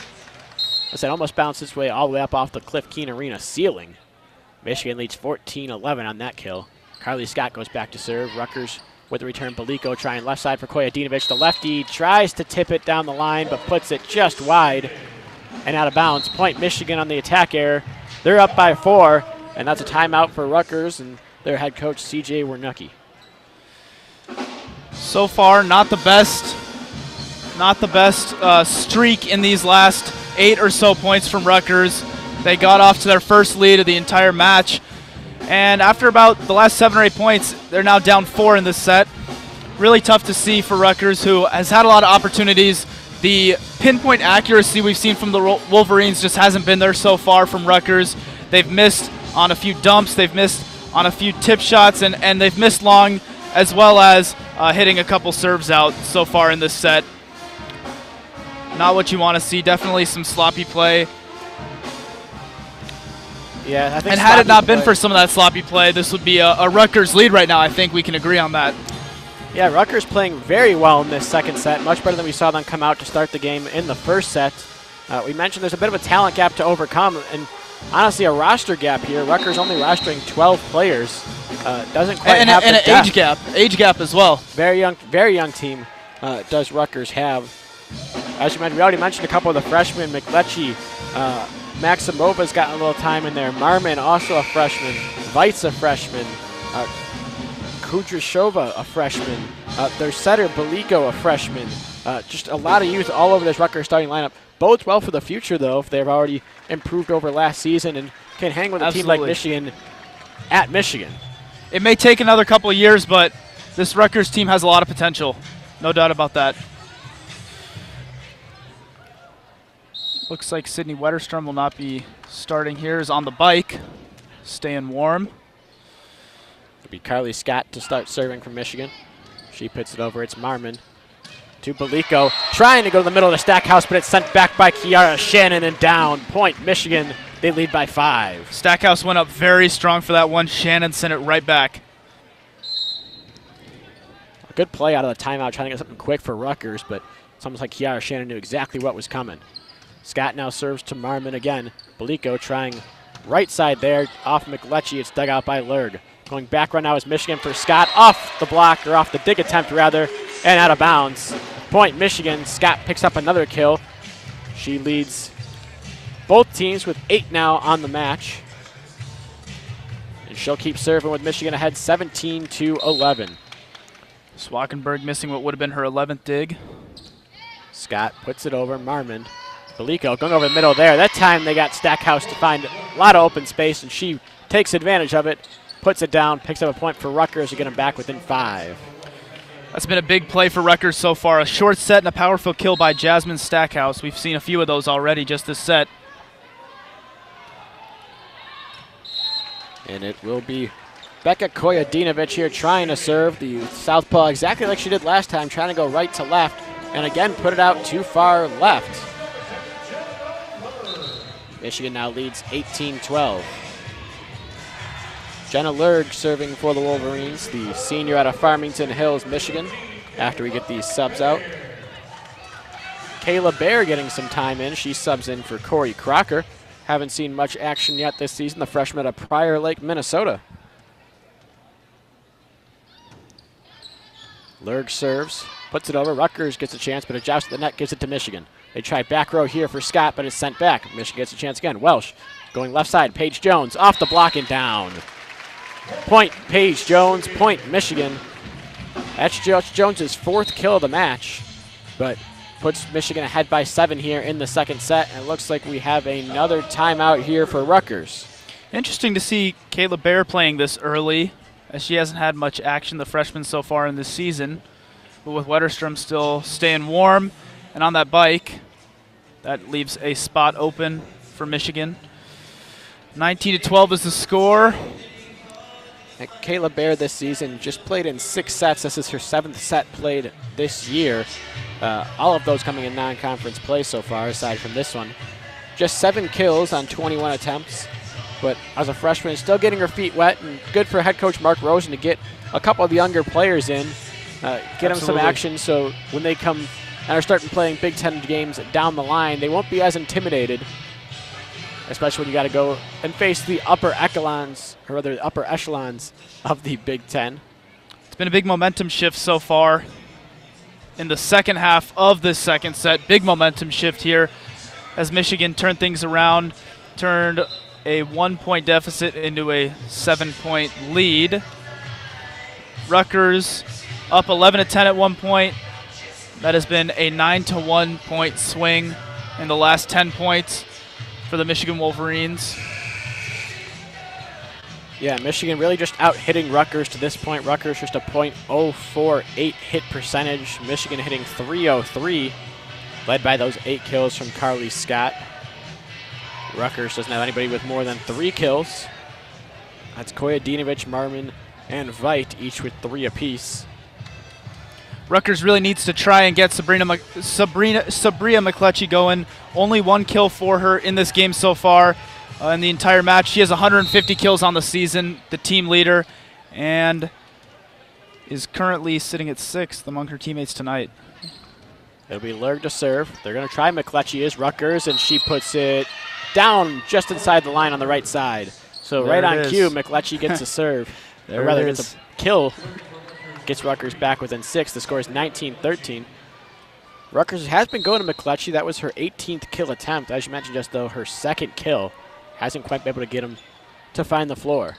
I said almost bounced its way all the way up off the Cliff Keen Arena ceiling. Michigan leads 14-11 on that kill. Carly Scott goes back to serve. Rutgers with the return. Belico trying left side for Kojadinovic. The lefty tries to tip it down the line, but puts it just wide and out of bounds. Point Michigan on the attack error. They're up by 4, and that's a timeout for Rutgers and their head coach, C.J. Wernicke.
So far, not the best streak in these last 8 or so points from Rutgers. They got off to their first lead of the entire match. And after about the last 7 or 8 points, they're now down 4 in this set. Really tough to see for Rutgers, who has had a lot of opportunities. The pinpoint accuracy we've seen from the Wolverines just hasn't been there so far from Rutgers. They've missed on a few dumps, they've missed on a few tip shots, and they've missed long, as well as hitting a couple serves out so far in this set. Not what you want to see. Definitely some sloppy play.
Yeah, I think.
And had it not been for some of that sloppy play, this would be a Rutgers lead right now. I think we can agree on that.
Yeah, Rutgers playing very well in this second set, much better than we saw them come out to start the game in the first set. We mentioned there's a bit of a talent gap to overcome, and honestly, a roster gap here. Rutgers only rostering 12 players. Doesn't quite have
and
the
an age gap as well.
Very young team does Rutgers have. As you mentioned, we already mentioned a couple of the freshmen. McLetchie, Maximova's gotten a little time in there. Marmon, also a freshman. Veit's a freshman. Kudrashova, a freshman. Their setter, Belico, a freshman. Just a lot of youth all over this Rutgers starting lineup. Bodes well for the future, though, if they've already improved over last season and can hang with a team like Michigan at Michigan.
It may take another couple of years, but this Rutgers team has a lot of potential. No doubt about that. Looks like Sydney Wetterstrom will not be starting here. Is on the bike, staying warm.
It'll be Carly Scott to start serving from Michigan. She puts it over. It's Marmon to Belico. Trying to go to the middle of the Stackhouse, but it's sent back by Kiara Shannon and down. Point Michigan. They lead by 5.
Stackhouse went up very strong for that one. Shannon sent it right back.
A good play out of the timeout, trying to get something quick for Rutgers, but it's almost like Kiara Shannon knew exactly what was coming. Scott now serves to Marmon again. Belico trying right side there off McLetchie. It's dug out by Lurg. Going back right now is Michigan for Scott. Off the block, or off the dig attempt rather, and out of bounds. Point Michigan. Scott picks up another kill. She leads both teams with 8 now on the match. And she'll keep serving with Michigan ahead 17-11.
Swackenberg missing what would have been her 11th dig.
Scott puts it over Marmon. Belico going over the middle there. That time they got Stackhouse to find a lot of open space, and she takes advantage of it, puts it down, picks up a point for Rutgers to get them back within 5.
That's been a big play for Rutgers so far. A short set and a powerful kill by Jasmine Stackhouse. We've seen a few of those already just this set.
And it will be Becca Kojadinovic here trying to serve the southpaw exactly like she did last time, trying to go right to left, and again put it out too far left. Michigan now leads 18-12. Jenna Lurg serving for the Wolverines, the senior out of Farmington Hills, Michigan, after we get these subs out. Kayla Bear getting some time in. She subs in for Corey Crocker. Haven't seen much action yet this season, the freshman out of Prior Lake, Minnesota. Lurg serves, puts it over. Rutgers gets a chance, but a joust at the net gives it to Michigan. They try back row here for Scott, but it's sent back. Michigan gets a chance again. Welsh going left side. Paige Jones off the block and down. Point Paige Jones, point Michigan. That's Jones's 4th kill of the match, but puts Michigan ahead by 7 here in the second set, and it looks like we have another timeout here for Rutgers.
Interesting to see Kayla Bear playing this early, as she hasn't had much action, the freshman, so far in this season. But with Wetterstrom still staying warm and on that bike, that leaves a spot open for Michigan. 19-12 is the score.
And Kayla Bear this season just played in 6 sets. This is her 7th set played this year. All of those coming in non-conference play so far, aside from this one. Just 7 kills on 21 attempts. But as a freshman, still getting her feet wet, and good for head coach Mark Rosen to get a couple of the younger players in, get them some action, so when they come and are starting playing Big Ten games down the line, they won't be as intimidated, especially when you got to go and face the upper echelons, or rather the upper echelons of the Big Ten.
It's been a big momentum shift so far in the second half of this second set. Big momentum shift here as Michigan turned things around, turned a 1-point deficit into a 7-point lead. Rutgers up 11-10 at one point. That has been a 9-1 point swing in the last 10 points for the Michigan Wolverines.
Yeah, Michigan really just out-hitting Rutgers to this point. Rutgers just a .048 hit percentage. Michigan hitting .303, led by those 8 kills from Carly Scott. Rutgers doesn't have anybody with more than 3 kills. That's Kojadinovic, Marmon, and Veit, each with 3 apiece.
Rutgers really needs to try and get Sabria McLetchie going. Only 1 kill for her in this game so far in the entire match. She has 150 kills on the season, the team leader, and is currently sitting at 6th among her teammates tonight.
It'll be Lurg to serve. They're going to try McLetchie is Rutgers, and she puts it down just inside the line on the right side. So
there
right on
is.
cue, McLetchie gets a serve. Or rather, gets a kill. Gets Rutgers back within 6. The score is 19-13. Rutgers has been going to McLetchie. That was her 18th kill attempt. As you mentioned just though, her 2nd kill. Hasn't quite been able to get him to find the floor.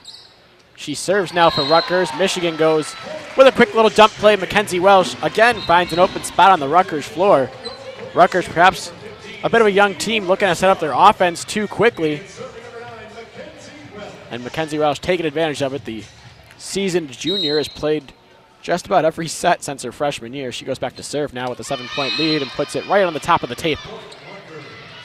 She serves now for Rutgers. Michigan goes with a quick little dump play. Mackenzie Welsh again finds an open spot on the Rutgers floor. Rutgers perhaps a bit of a young team looking to set up their offense too quickly. And Mackenzie Welsh taking advantage of it. The seasoned junior has played just about every set since her freshman year. She goes back to serve now with a 7-point lead and puts it right on the top of the tape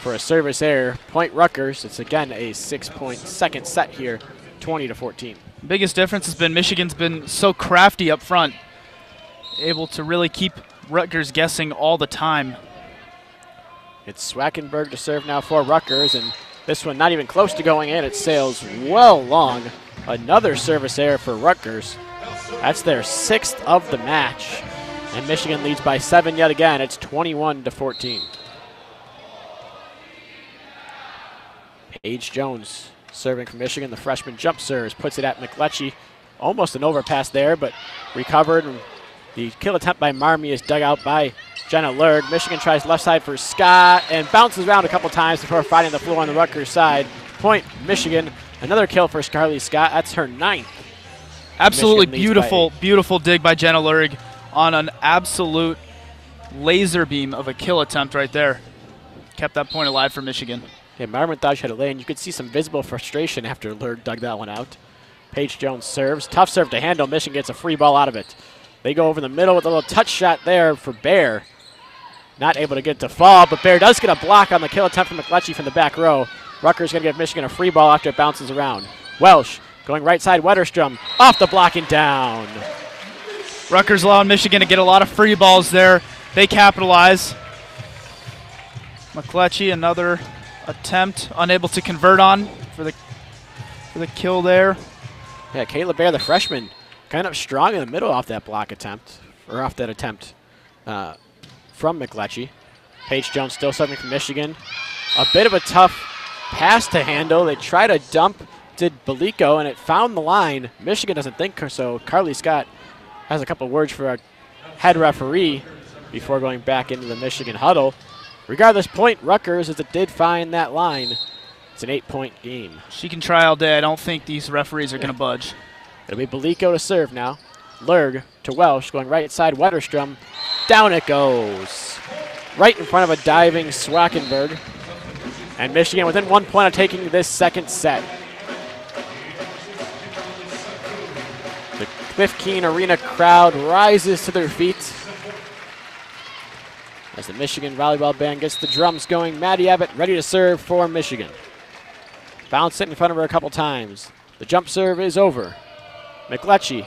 for a service error. Point Rutgers. It's again a 6-point second set here, 20-14.
Biggest difference has been Michigan's been so crafty up front, able to really keep Rutgers guessing all the time.
It's Swackenberg to serve now for Rutgers, and this one not even close to going in. It sails well long. Another service error for Rutgers. That's their 6th of the match. And Michigan leads by 7 yet again. It's 21-14. Paige Jones Serving from Michigan, the freshman jump serves, puts it at McLetchie. Almost an overpass there, but recovered. And the kill attempt by Marmee is dug out by Jenna Lurg. Michigan tries left side for Scott and bounces around a couple times before finding the floor on the Rutgers side. Point, Michigan. Another kill for Scarlett Scott. That's her 9th.
Absolutely beautiful, beautiful dig by Jenna Lurg on an absolute laser beam of a kill attempt right there. Kept that point alive for Michigan.
Yeah, Marmon thought she had a lane. You could see some visible frustration after Lurg dug that one out. Paige Jones serves. Tough serve to handle. Michigan gets a free ball out of it. They go over the middle with a little touch shot there for Bear. Not able to get to fall, but Bear does get a block on the kill attempt from McLetchie from the back row. Rutgers going to give Michigan a free ball after it bounces around. Welsh going right side, Wetterstrom off the block and down.
Rutgers allowing Michigan to get a lot of free balls there. They capitalize. McLetchie, another attempt, unable to convert on for the kill there.
Yeah, Kayla Bear, the freshman, kind of strong in the middle off that block attempt, or off that attempt from McLetchie. Paige Jones still serving from Michigan. A bit of a tough pass to handle. They try to dump, did Belico, and it found the line. Michigan doesn't think so. Carly Scott has a couple words for our head referee before going back into the Michigan huddle. Regardless, point Rutgers, as it did find that line. It's an 8-point game.
She can try all day. I don't think these referees are going to budge.
It'll be Belico to serve now. Lurg to Welsh, going right side, Wetterstrom. Down it goes. Right in front of a diving Swackenberg. And Michigan within 1 point of taking this second set. The Cliff Keen Arena crowd rises to their feet as the Michigan volleyball band gets the drums going. Maddie Abbott ready to serve for Michigan. Bounce it in front of her a couple times. The jump serve is over. McLetchie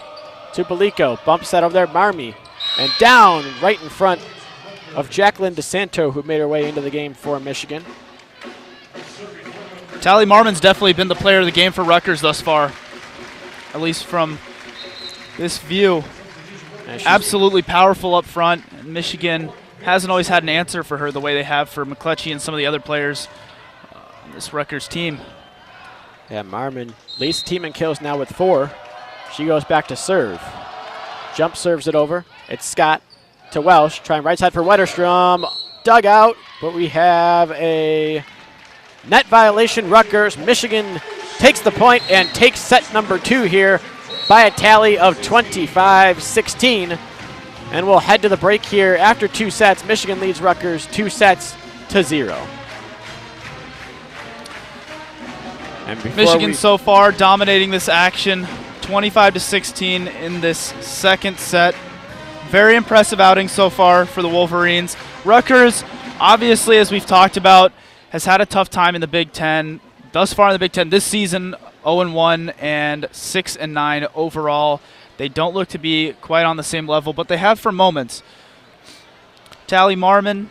to Belico, bumps that over there, Marmee, and down right in front of Jacqueline DeSanto, who made her way into the game for Michigan.
Tally Marmon's definitely been the player of the game for Rutgers thus far, at least from this view. Absolutely powerful up front. And Michigan hasn't always had an answer for her the way they have for McLetchie and some of the other players on this Rutgers team.
Yeah, Marmon leads the team in kills now with 4. She goes back to serve. Jump serves it over. It's Scott to Welsh, trying right side for Wetterstrom. Dug out, but we have a net violation. Rutgers. Michigan takes the point and takes set number 2 here by a tally of 25-16. And we'll head to the break here after 2 sets. Michigan leads Rutgers 2-0. And
Michigan so far dominating this action, 25-16 in this second set. Very impressive outing so far for the Wolverines. Rutgers, obviously, as we've talked about, has had a tough time in the Big Ten. Thus far in the Big Ten this season, 0-1 and 6-9 overall. They don't look to be quite on the same level, but they have for moments. Tally Marmon,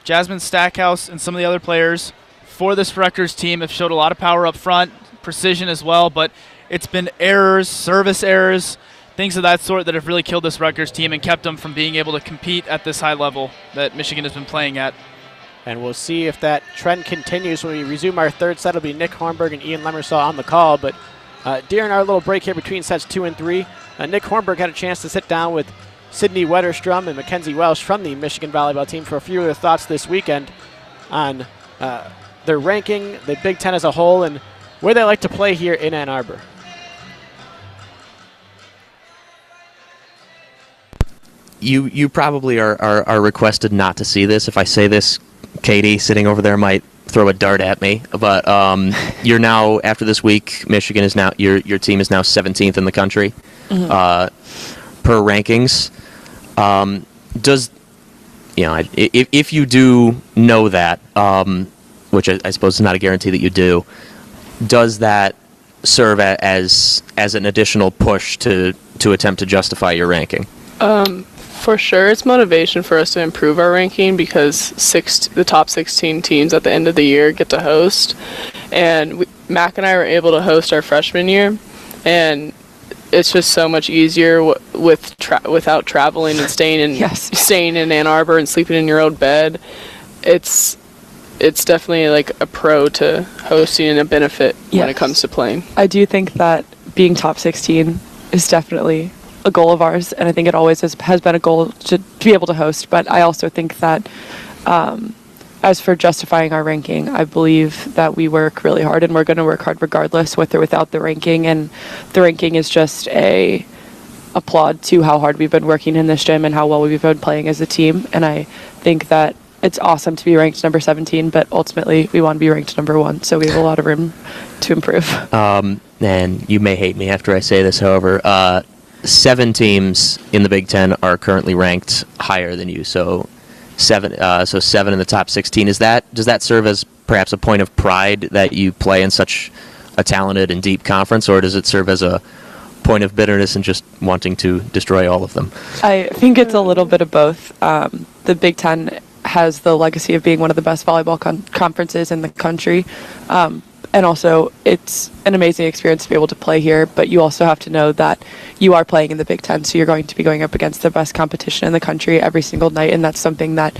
Jasmine Stackhouse, and some of the other players for this Rutgers team have showed a lot of power up front, precision as well, but it's been errors, service errors, things of that sort that have really killed this Rutgers team and kept them from being able to compete at this high level that Michigan has been playing at.
And we'll see if that trend continues when we resume our third set. It'll be Nick Hornberg and Ian Lemersaw on the call, but during our little break here between sets 2 and 3, Nick Hornberg had a chance to sit down with Sydney Wetterstrom and Mackenzie Welsh from the Michigan volleyball team for a few of their thoughts this weekend on their ranking, the Big Ten as a whole, and where they like to play here in Ann Arbor.
You probably are requested not to see this. If I say this, Katie sitting over there might throw a dart at me. But you're now, after this week, Michigan is now, your team is now 17th in the country per rankings. Does, you know, if you do know that, which I suppose is not a guarantee that you do, does that serve as an additional push to attempt to justify your ranking?
For sure, it's motivation for us to improve our ranking because the top 16 teams at the end of the year get to host. And Mac and I were able to host our freshman year, and it's just so much easier without traveling and staying in Ann Arbor and sleeping in your own bed. It's it's definitely like a pro to hosting and a benefit when it comes to playing.
I do think that being top 16 is definitely a goal of ours, and I think it always has been a goal to be able to host. But I also think that as for justifying our ranking, I believe that we work really hard, and we're going to work hard regardless, with or without the ranking. And the ranking is just a applaud to how hard we've been working in this gym and how well we've been playing as a team. And I think that it's awesome to be ranked number 17, but ultimately we want to be ranked number 1, so we have a lot of room to improve.
And you may hate me after I say this, however, 7 teams in the Big Ten are currently ranked higher than you, so 7 in the top 16. Does that serve as perhaps a point of pride that you play in such a talented and deep conference, or does it serve as a point of bitterness and just wanting to destroy all of them?
I think it's a little bit of both. The Big Ten has the legacy of being one of the best volleyball conferences in the country. And also, it's an amazing experience to be able to play here, but you also have to know that you are playing in the Big Ten, so you're going to be going up against the best competition in the country every single night, and that's something that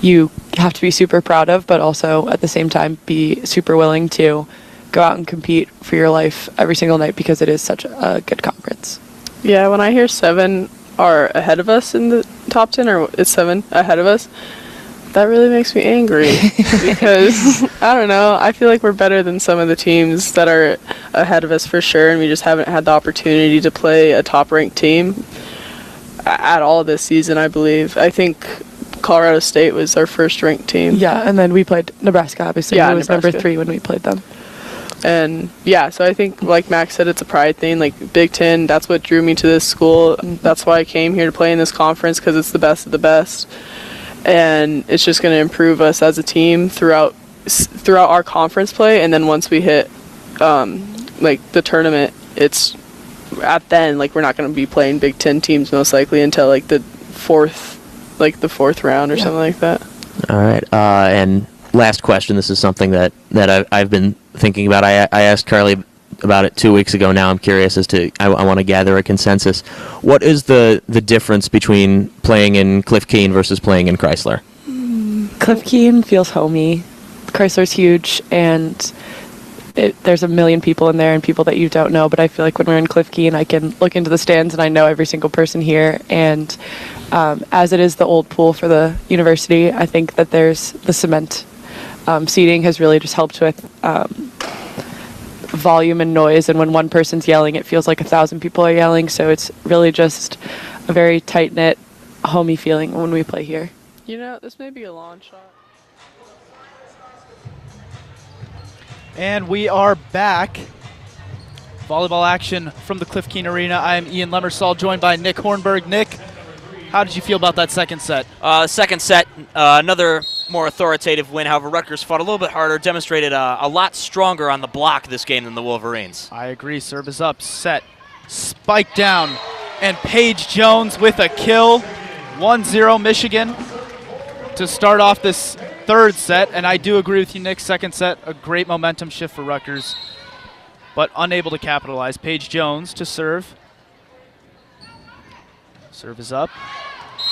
you have to be super proud of, but also at the same time be super willing to go out and compete for your life every single night, because it is such a good conference.
Yeah, when I hear 7 are ahead of us in the top 10, or it's 7 ahead of us, that really makes me angry because, I don't know, I feel like we're better than some of the teams that are ahead of us for sure, and we just haven't had the opportunity to play a top-ranked team at all this season, I believe. I think Colorado State was our first-ranked team.
Yeah, and then we played Nebraska, obviously, who was number 3 when we played them.
And yeah, so I think, like Max said, it's a pride thing. Like Big Ten, that's what drew me to this school. That's why I came here to play in this conference, because it's the best of the best. And it's just going to improve us as a team throughout our conference play. And then once we hit like the tournament, it's at then like we're not going to be playing Big Ten teams most likely until like the fourth round or something like that.
All right, and last question. This is something that I've been thinking about. I asked Carly about it 2 weeks ago. Now I'm curious as to, I want to gather a consensus. What is the difference between playing in Cliff Keen versus playing in Chrysler?
Cliff Keen feels homey. Chrysler's huge, and there's a million people in there and people that you don't know, but I feel like when we're in Cliff Keen, I can look into the stands and I know every single person here. And as it is the old pool for the university, I think that there's the cement seating has really just helped with volume and noise, and when one person's yelling, it feels like 1,000 people are yelling, so it's really just a very tight-knit, homey feeling when we play here.
You know, this may be a long shot.
And we are back. Volleyball action from the Cliff Keen Arena. I am Ian Lemersall, joined by Nick Hornberg. Nick, how did you feel about that second set?
Second set, another more authoritative win. However, Rutgers fought a little bit harder, demonstrated a lot stronger on the block this game than the Wolverines.
I agree. Service up, set, spike down, and Paige Jones with a kill. 1-0 Michigan to start off this third set. And I do agree with you, Nick. Second set, a great momentum shift for Rutgers, but unable to capitalize. Paige Jones to serve. Serve is up,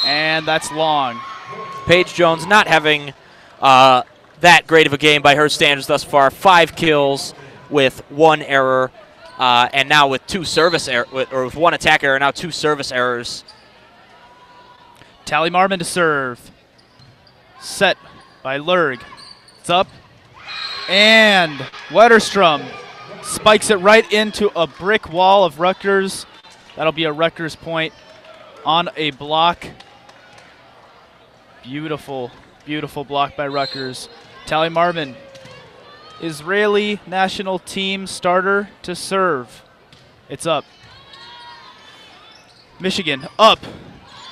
and that's long.
Paige Jones not having that great of a game by her standards thus far. 5 kills with 1 error, and now with 2 service with 1 attack error, now 2 service errors.
Tally Marmon to serve. Set by Lurg. It's up, and Wetterstrom spikes it right into a brick wall of Rutgers. That'll be a Rutgers point on a block. Beautiful, beautiful block by Rutgers. Tally Marmon, Israeli national team starter to serve. It's up. Michigan up,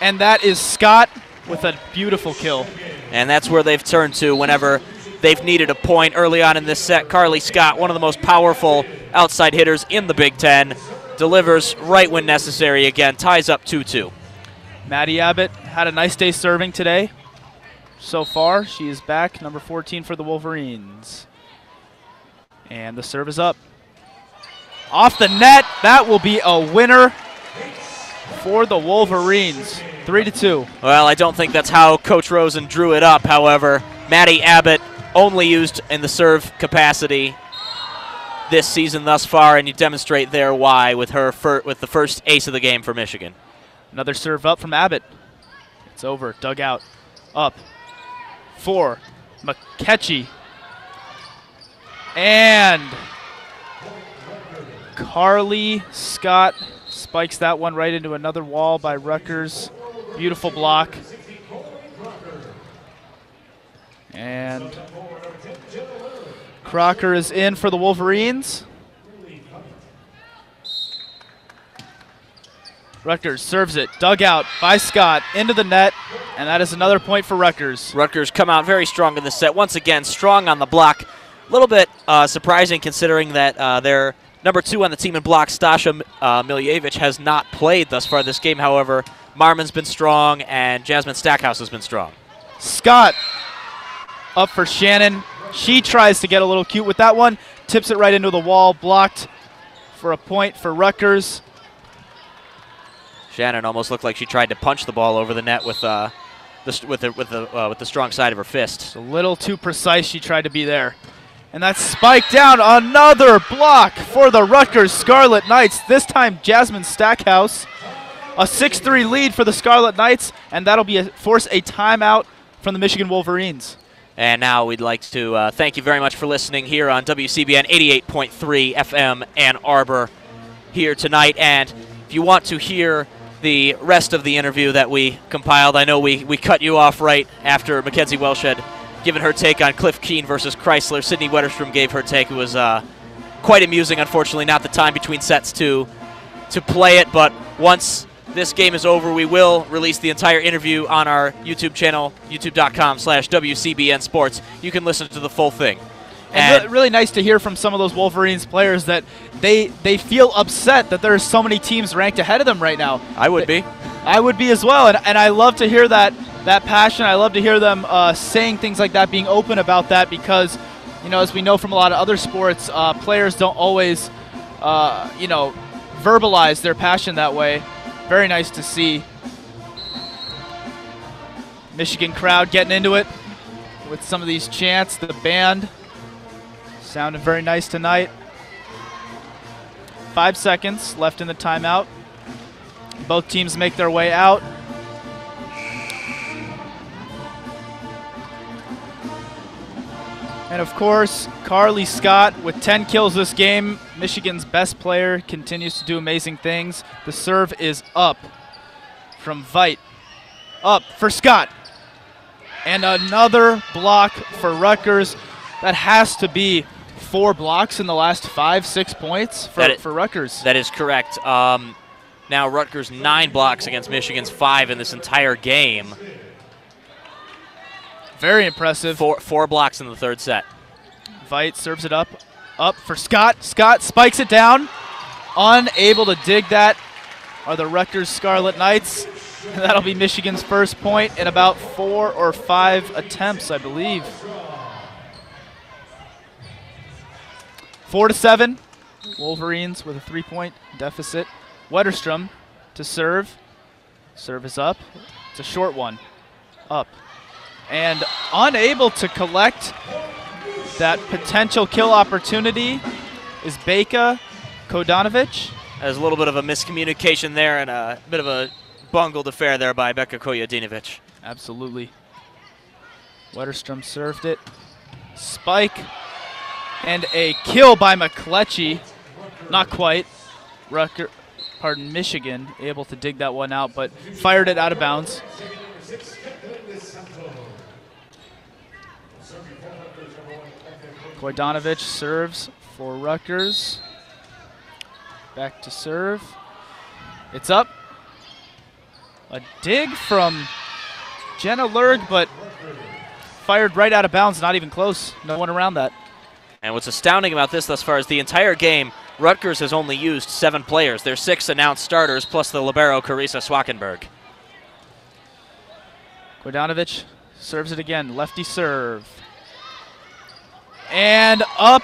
and that is Scott with a beautiful kill.
And that's where they've turned to whenever they've needed a point early on in this set. Carly Scott, one of the most powerful outside hitters in the Big Ten, delivers right when necessary again, ties up 2-2.
Maddie Abbott had a nice day serving today. So far, she is back, number 14 for the Wolverines. And the serve is up. Off the net, that will be a winner for the Wolverines. 3-2.
Well, I don't think that's how Coach Rosen drew it up, however. Maddie Abbott only used in the serve capacity this season thus far, and you demonstrate there why with her with the first ace of the game for Michigan.
Another serve up from Abbott. It's over. Dug out. Up. 4. McKechnie. And Carly Scott spikes that one right into another wall by Rutgers. Beautiful block. And Crocker is in for the Wolverines. Rutgers serves it, dug out by Scott, into the net, and that is another point for Rutgers.
Rutgers come out very strong in this set. Once again, strong on the block. A little bit surprising considering that their number 2 on the team in block, Stasha Miljevic, has not played thus far this game. However, Marmon's been strong, and Jasmine Stackhouse has been strong.
Scott up for Shannon. She tries to get a little cute with that one, tips it right into the wall, blocked for a point for Rutgers.
Shannon almost looked like she tried to punch the ball over the net with the strong side of her fist.
It's a little too precise. She tried to be there. And that's spiked down. Another block for the Rutgers Scarlett Knights. This time Jasmine Stackhouse. A 6-3 lead for the Scarlett Knights, and that'll be force a timeout from the Michigan Wolverines.
And now we'd like to thank you very much for listening here on WCBN 88.3 FM Ann Arbor here tonight. And if you want to hear the rest of the interview that we compiled, I know we cut you off right after Mackenzie Welsh had given her take on Cliff Keen versus Chrysler. Sydney Wetterstrom gave her take. It was quite amusing. Unfortunately, not the time between sets to play it, but once this game is over, we will release the entire interview on our YouTube channel, youtube.com/WCBN Sports. You can listen to the full thing.
And really nice to hear from some of those Wolverines players that they feel upset that there are so many teams ranked ahead of them right now.
I would be.
I would be as well, and I love to hear that passion. I love to hear them saying things like that, being open about that, because, you know, as we know from a lot of other sports, players don't always, verbalize their passion that way. Very nice to see. Michigan crowd getting into it with some of these chants. The band sounded very nice tonight. 5 seconds left in the timeout. Both teams make their way out. And of course, Carly Scott with 10 kills this game. Michigan's best player, continues to do amazing things. The serve is up from Veit. Up for Scott. And another block for Rutgers. That has to be 4 blocks in the last 5-6 points for Rutgers.
That is correct. Now Rutgers 9 blocks against Michigan's 5 in this entire game.
Very impressive.
4 blocks in the third set.
Veit serves it up for Scott. Scott spikes it down. Unable to dig that are the Rutgers Scarlett Knights. That'll be Michigan's first point in about 4 or 5 attempts, I believe. 4-7. Wolverines with a 3-point deficit. Wetterstrom to serve. Serve is up. It's a short one. Up. And unable to collect that potential kill opportunity is Beka Kodanovic.
There's a little bit of a miscommunication there and a bit of a bungled affair there by Beka Kodanovic.
Absolutely. Wetterstrom served it. Spike. And a kill by McKechnie. Not quite. Michigan able to dig that one out, but fired it out of bounds. Kodanovic serves for Rutgers. Back to serve. It's up. A dig from Jenna Lurg, but fired right out of bounds, not even close. No one around that.
And what's astounding about this thus far is the entire game, Rutgers has only used 7 players. There's 6 announced starters, plus the libero Carissa Swackenberg.
Kodanovic serves it again. Lefty serve. And up.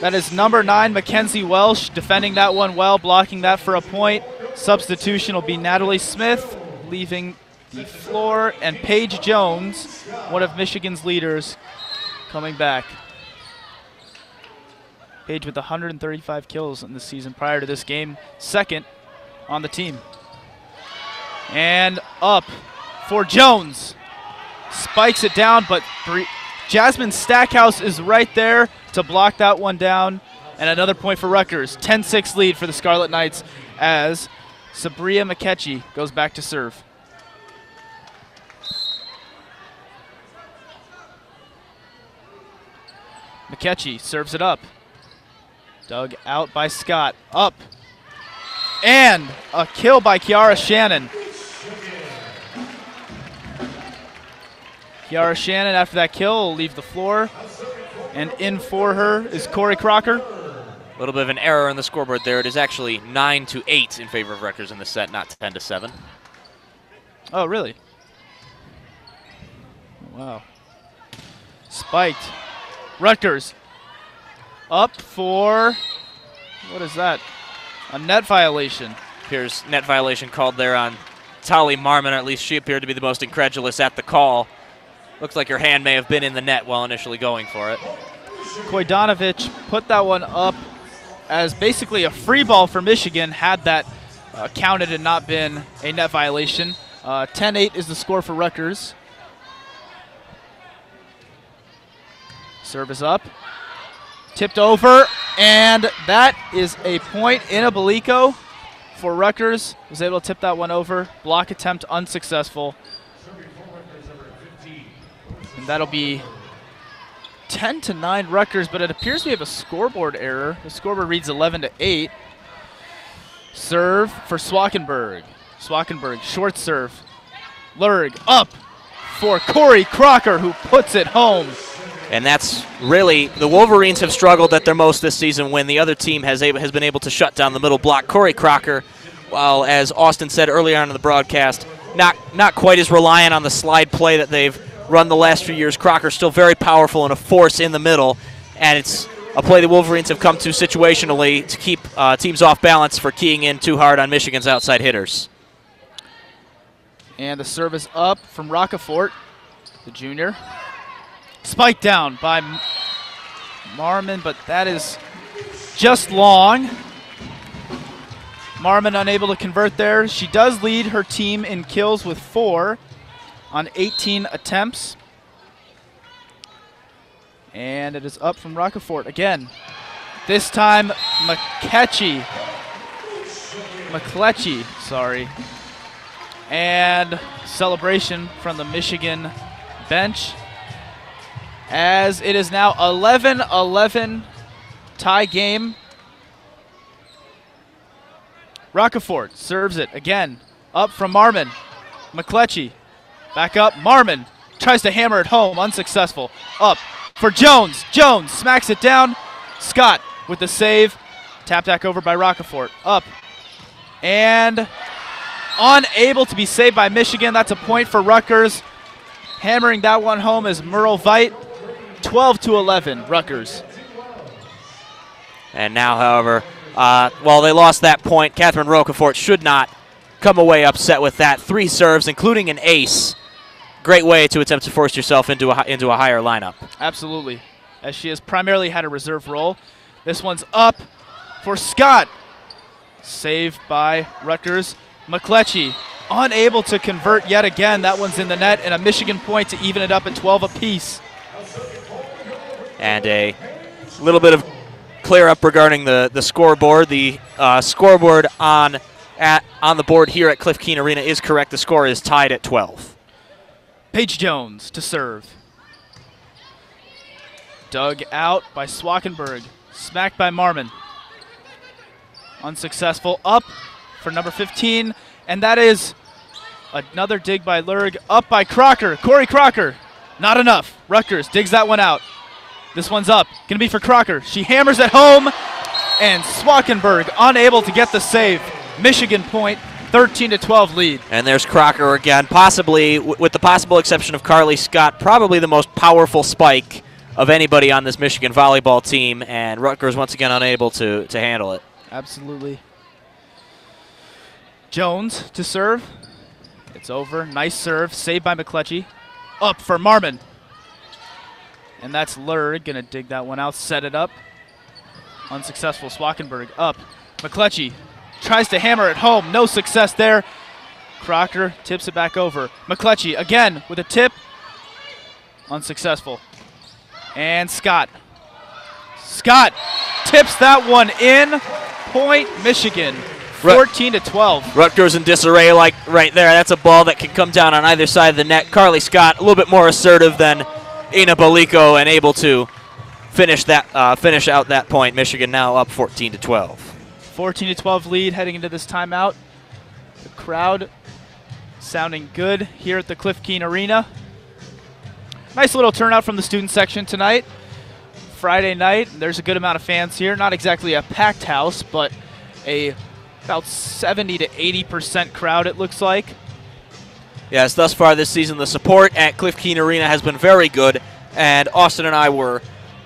That is number 9, Mackenzie Welsh, defending that one well, blocking that for a point. Substitution will be Natalie Smith, leaving the floor, and Paige Jones, one of Michigan's leaders, coming back. Paige with 135 kills in the season prior to this game, second on the team. And up for Jones. Spikes it down, but Jasmine Stackhouse is right there to block that one down. And another point for Rutgers. 10-6 lead for the Scarlett Knights as Sabria McKechnie goes back to serve. McKechnie serves it up. Dug out by Scott. Up. And a kill by Kiara Shannon. Kiara Shannon, after that kill, will leave the floor. And in for her is Corey Crocker.
A little bit of an error on the scoreboard there. It is actually 9-8 in favor of Rutgers in the set, not 10-7.
Oh, really? Wow. Spiked. Rutgers up for, what is that? A net violation.
Appears net violation called there on Tali Marmon, or at least she appeared to be the most incredulous at the call. Looks like her hand may have been in the net while initially going for it.
Kojdanovic put that one up as basically a free ball for Michigan, had that counted and not been a net violation. 10-8 is the score for Rutgers. Serve is up. Tipped over, and that is a point in oblique for Rutgers. Was able to tip that one over. Block attempt unsuccessful. And that'll be 10-9 Rutgers, but it appears we have a scoreboard error. The scoreboard reads 11-8. Serve for Swackenberg. Swackenberg, short serve. Lurg up for Corey Crocker, who puts it home.
And that's really, the Wolverines have struggled at their most this season when the other team has been able to shut down the middle block. Corey Crocker, while as Austin said earlier on in the broadcast, not quite as reliant on the slide play that they've run the last few years. Crocker still very powerful and a force in the middle, and it's a play the Wolverines have come to situationally to keep teams off balance for keying in too hard on Michigan's outside hitters.
And the service up from Rockefort, the junior. Spiked down by Marmon, but that is just long. Marmon unable to convert there. She does lead her team in kills with 4 on 18 attempts. And it is up from Rockefort again. This time McKechnie, sorry. And celebration from the Michigan bench, as it is now 11-11 tie game. Rockefort serves it again. Up from Marmon. McKechnie back up. Marmon tries to hammer it home. Unsuccessful. Up for Jones. Jones smacks it down. Scott with the save. Tap back over by Rockefort. Up. And unable to be saved by Michigan. That's a point for Rutgers. Hammering that one home is Merle Veit. 12-11, Rutgers.
And now, however, while they lost that point, Catherine Roquefort should not come away upset with that. 3 serves, including an ace. Great way to attempt to force yourself into a higher lineup.
Absolutely, as she has primarily had a reserve role. This one's up for Scott. Saved by Rutgers. McKechnie unable to convert yet again. That one's in the net, and a Michigan point to even it up at 12 apiece.
And a little bit of clear up regarding the scoreboard. The scoreboard on the board here at Cliff Keen Arena is correct. The score is tied at 12.
Paige Jones to serve. Dug out by Swackenberg. Smacked by Marmon. Unsuccessful. Up for number 15. And that is another dig by Lurg. Up by Crocker. Corey Crocker. Not enough. Rutgers digs that one out. This one's up. Going to be for Crocker. She hammers it home. And Swackenberg unable to get the save. Michigan point. 13-12 lead.
And there's Crocker again, possibly, with the possible exception of Carly Scott, probably the most powerful spike of anybody on this Michigan volleyball team, and Rutgers once again unable to handle it.
Absolutely. Jones to serve. It's over. Nice serve. Saved by McCletchy. Up for Marmon. And that's Lurd. Going to dig that one out. Set it up. Unsuccessful. Swackenberg up. McCletchy tries to hammer it home. No success there. Crocker tips it back over. McCletchy again with a tip. Unsuccessful. And Scott. Scott tips that one in. Point Michigan. 14-12.
Rutgers in disarray like right there. That's a ball that can come down on either side of the net. Carly Scott a little bit more assertive than Ina Baliko and able to finish out that point. Michigan now up 14-12.
14-12 lead heading into this timeout. The crowd sounding good here at the Cliff Keen Arena. Nice little turnout from the student section tonight. Friday night, there's a good amount of fans here. Not exactly a packed house, but about 70 to 80% crowd, it looks like.
Yes, thus far this season, the support at Cliff Keen Arena has been very good. And Austin and I were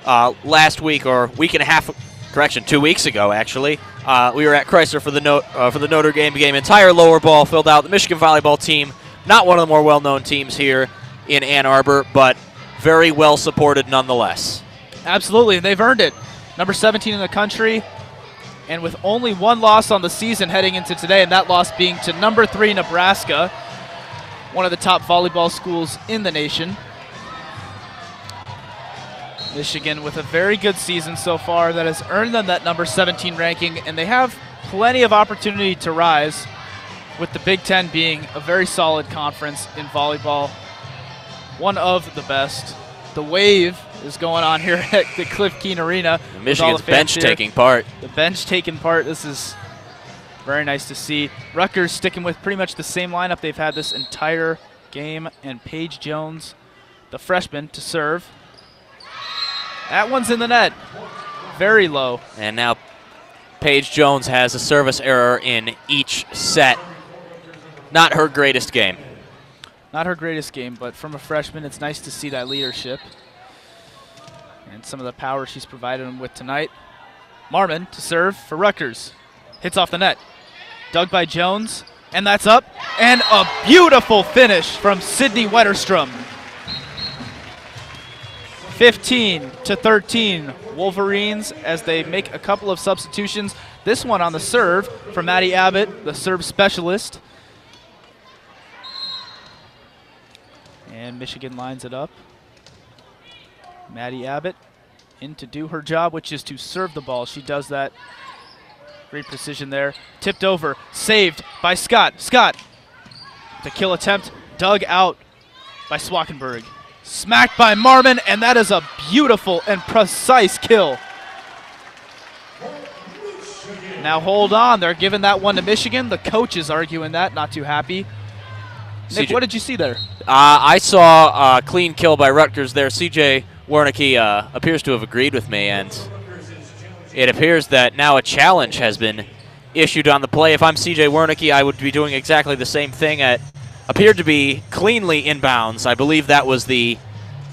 last week, or week and a half, correction, 2 weeks ago, actually. We were at Chrysler for the Notre Dame game. Entire lower ball filled out. The Michigan volleyball team, not one of the more well-known teams here in Ann Arbor, but very well supported nonetheless.
Absolutely, they've earned it. Number 17 in the country, and with only one loss on the season heading into today, and that loss being to number 3 Nebraska, one of the top volleyball schools in the nation. Michigan with a very good season so far that has earned them that number 17 ranking, and they have plenty of opportunity to rise, with the Big Ten being a very solid conference in volleyball, one of the best. The wave is going on here at the Cliff Keen Arena.
Michigan's bench taking part.
The bench taking part. This is very nice to see. Rutgers sticking with pretty much the same lineup they've had this entire game, and Paige Jones, the freshman, to serve. That one's in the net. Very low.
And now Paige Jones has a service error in each set. Not her greatest game.
Not her greatest game, but from a freshman, it's nice to see that leadership and some of the power she's provided them with tonight. Marmon to serve for Rutgers. Hits off the net. Dug by Jones, and that's up. And a beautiful finish from Sydney Wetterstrom. 15-13 Wolverines as they make a couple of substitutions. This one on the serve from Maddie Abbott, the serve specialist. And Michigan lines it up. Maddie Abbott in to do her job, which is to serve the ball. She does that. Great precision there. Tipped over. Saved by Scott. Scott, the kill attempt, dug out by Swackenberg. Smacked by Marmon, and that is a beautiful and precise kill. Now hold on. They're giving that one to Michigan. The coach is arguing that. Not too happy. Nick, what did you see there?
I saw a clean kill by Rutgers there. CJ Wernicke appears to have agreed with me, and it appears that now a challenge has been issued on the play. If I'm CJ Wernicke, I would be doing exactly the same thing. It appeared to be cleanly inbounds. I believe that was the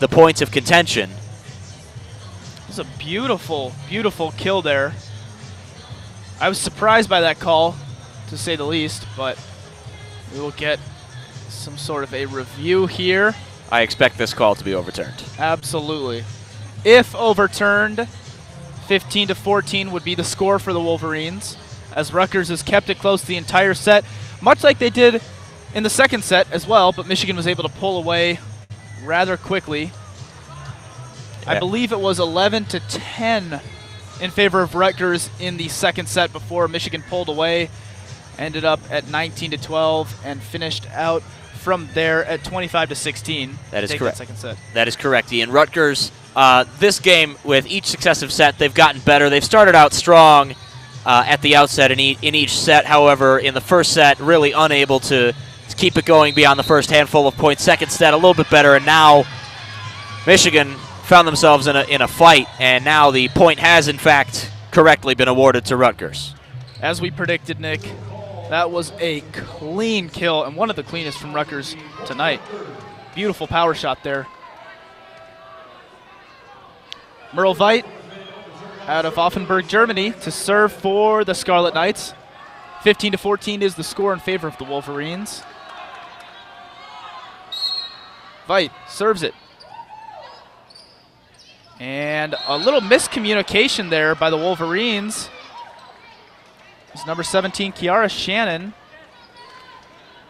points of contention.
It was a beautiful, beautiful kill there. I was surprised by that call, to say the least, but we will get some sort of a review here.
I expect this call to be overturned.
Absolutely. If overturned, 15-14 would be the score for the Wolverines, as Rutgers has kept it close the entire set, much like they did in the second set as well, but Michigan was able to pull away rather quickly. Yeah. I believe it was 11-10 in favor of Rutgers in the second set before Michigan pulled away, ended up at 19-12, and finished out from there at 25-16.
That is correct.
That second set.
That is correct, Ian. Rutgers, this game, with each successive set, they've gotten better. They've started out strong at the outset in each set. However, in the first set, really unable to keep it going beyond the first handful of points. Second set, a little bit better, and now Michigan found themselves in a fight, and now the point has, in fact, correctly been awarded to Rutgers.
As we predicted, Nick, that was a clean kill, and one of the cleanest from Rutgers tonight. Beautiful power shot there. Merle Veit out of Offenburg, Germany, to serve for the Scarlet Knights. 15-14 is the score in favor of the Wolverines. Veit serves it. And a little miscommunication there by the Wolverines. It's number 17, Kiara Shannon.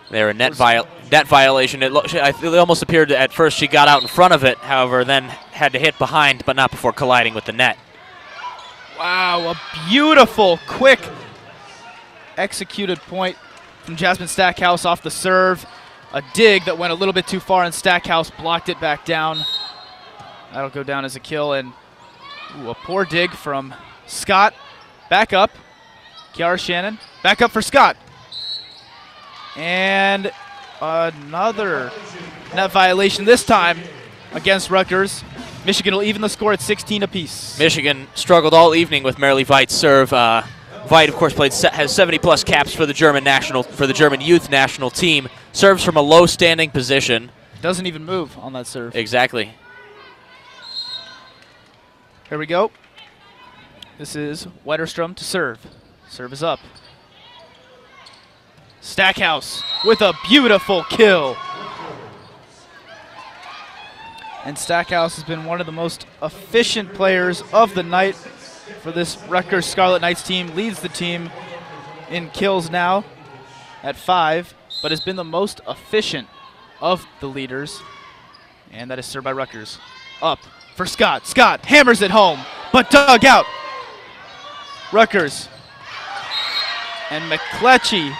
There, a net violation. It almost appeared at first she got out in front of it, however, then had to hit behind, but not before colliding with the net.
Wow, a beautiful, quick executed point from Jasmine Stackhouse off the serve. A dig that went a little bit too far, and Stackhouse blocked it back down. That'll go down as a kill, and a poor dig from Scott. Back up, Kiara Shannon. Back up for Scott. And another net violation, this time against Rutgers. Michigan will even the score at 16 apiece.
Michigan struggled all evening with Marilee Veit's serve. Veit, of course, has 70-plus caps for the German youth national team. Serves from a low-standing position.
Doesn't even move on that serve.
Exactly.
Here we go. This is Wetterstrom to serve. Serve is up. Stackhouse with a beautiful kill. And Stackhouse has been one of the most efficient players of the night for this Rutgers Scarlett Knights team. Leads the team in kills now at 5, but has been the most efficient of the leaders. And that is served by Rutgers. Up for Scott. Scott hammers it home, but dug out. Rutgers. And McCletchy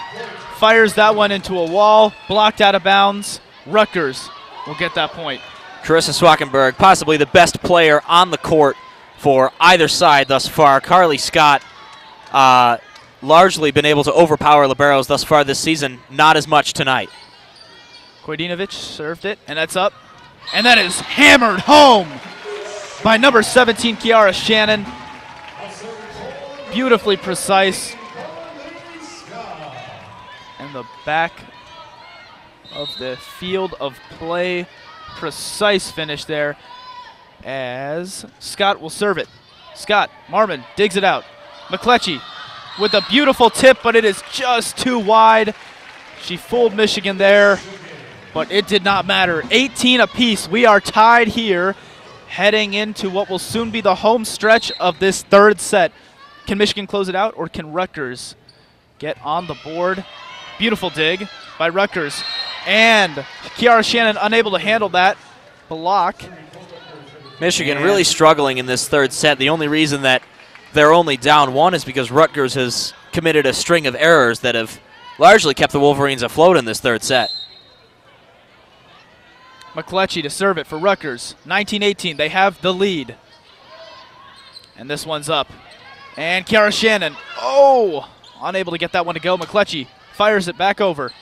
fires that one into a wall, blocked out of bounds. Rutgers will get that point.
Carissa Swackenberg, possibly the best player on the court for either side thus far. Carly Scott, largely been able to overpower liberos thus far this season. Not as much tonight.
Kojdinovic served it, and that's up. And that is hammered home by number 17, Kiara Shannon. Beautifully precise. And the back of the field of play. Precise finish there as Scott will serve it. Scott, Marmon digs it out. McCletchy with a beautiful tip, but it is just too wide. She fooled Michigan there, but it did not matter. 18 apiece. We are tied here heading into what will soon be the home stretch of this third set. Can Michigan close it out, or can Rutgers get on the board? Beautiful dig by Rutgers. And Kiara Shannon unable to handle that block.
Michigan really struggling in this third set. The only reason that they're only down 1 is because Rutgers has committed a string of errors that have largely kept the Wolverines afloat in this third set.
McCletchy to serve it for Rutgers. 19-18, they have the lead. And this one's up. And Kiara Shannon, unable to get that one to go. McCletchy fires it back over.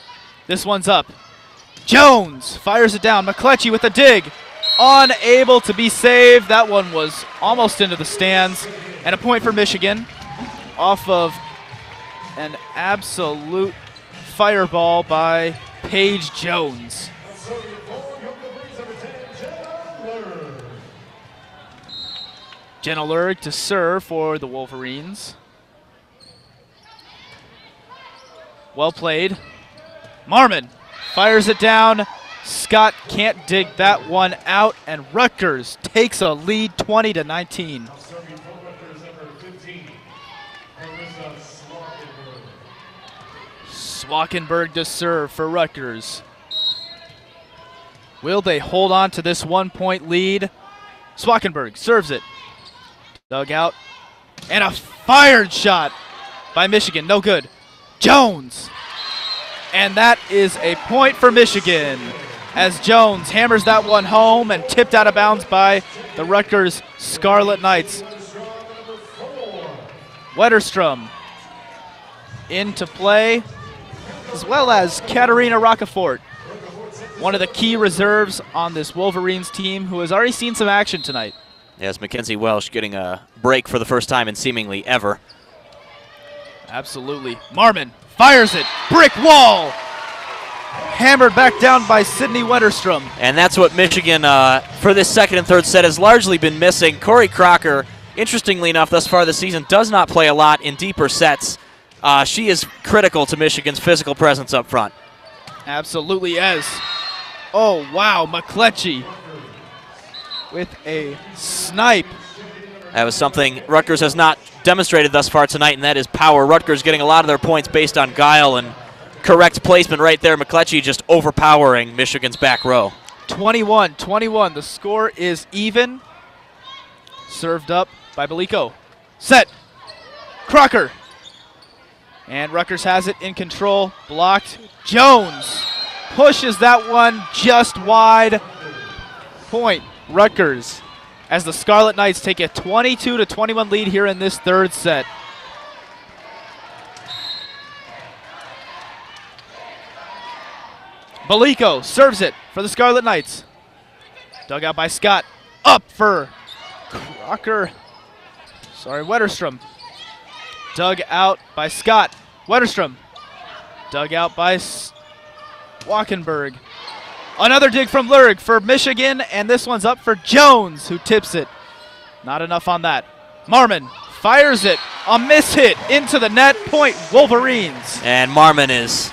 This one's up. Jones fires it down. McCletchy with a dig. Unable to be saved. That one was almost into the stands. And a point for Michigan off of an absolute fireball by Paige Jones. Jenna Lurg to serve for the Wolverines. Well played. Marmon fires it down. Scott can't dig that one out, and Rutgers takes a lead 20-19. Swackenberg to serve for Rutgers. Will they hold on to this 1-point lead? Swackenberg serves it. Dug out. And a fired shot by Michigan. No good. Jones. And that is a point for Michigan as Jones hammers that one home and tipped out of bounds by the Rutgers Scarlett Knights. Wetterstrom into play, as well as Katarina Rocafort, one of the key reserves on this Wolverines team who has already seen some action tonight.
Yes, Mackenzie Welsh getting a break for the first time in seemingly ever.
Absolutely. Marmon fires it. Brick wall. Hammered back down by Sydney Wetterstrom.
And that's what Michigan, for this second and third set, has largely been missing. Corey Crocker, interestingly enough, thus far this season, does not play a lot in deeper sets. She is critical to Michigan's physical presence up front.
Absolutely is. Oh, wow, McCletchy with a snipe.
That was something Rutgers has not demonstrated thus far tonight, and that is power. Rutgers getting a lot of their points based on guile and correct placement right there. McCletchy just overpowering Michigan's back row.
21-21. The score is even. Served up by Belico. Set. Crocker. And Rutgers has it in control. Blocked. Jones pushes that one just wide. Point. Rutgers as the Scarlett Knights take a 22-21 lead here in this third set. Belico serves it for the Scarlett Knights. Dug out by Scott. Up for Crocker. Sorry, Wetterstrom. Dug out by Scott. Wetterstrom. Dug out by Wackenberg. Another dig from Lurg for Michigan, and this one's up for Jones, who tips it. Not enough on that. Marmon fires it. A miss hit into the net. Point Wolverines.
And Marmon is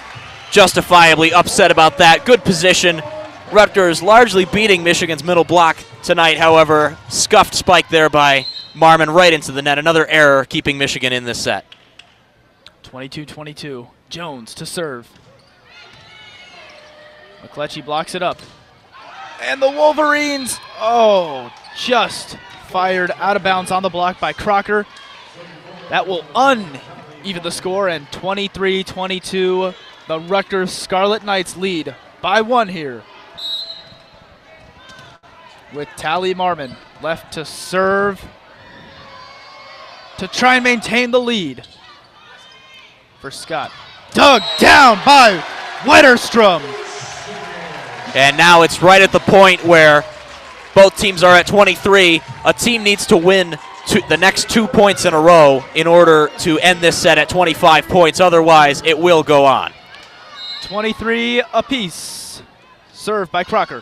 justifiably upset about that. Good position. Rutgers largely beating Michigan's middle block tonight. However, scuffed spike there by Marmon right into the net. Another error keeping Michigan in this set.
22-22. Jones to serve. McCletchy blocks it up. And the Wolverines, just fired out of bounds on the block by Crocker. That will uneven the score, and 23-22, the Rutgers Scarlett Knights lead by 1 here. With Tally Marmon left to serve to try and maintain the lead for Scott. Dug down by Wetterstrom.
And now it's right at the point where both teams are at 23. A team needs to win the next 2 points in a row in order to end this set at 25 points. Otherwise, it will go on.
23 apiece. Served by Crocker.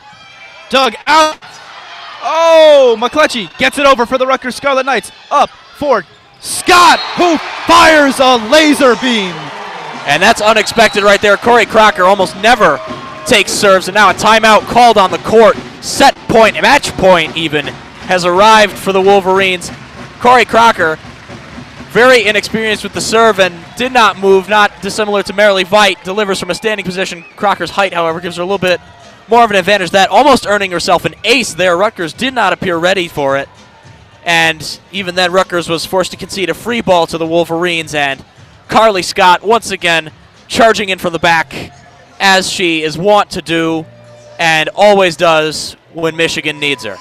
Dug out. Oh, McCletchy gets it over for the Rutgers Scarlett Knights. Up for Scott, who fires a laser beam.
And that's unexpected right there. Corey Crocker almost never takes serves, and now a timeout called on the court. Set point, match point even, has arrived for the Wolverines. Corey Crocker, very inexperienced with the serve and did not move, not dissimilar to Marilee Veit. Delivers from a standing position. Crocker's height, however, gives her a little bit more of an advantage. That almost earning herself an ace there. Rutgers did not appear ready for it. And even then, Rutgers was forced to concede a free ball to the Wolverines, and Carly Scott once again charging in from the back, as she is wont to do and always does when Michigan needs her.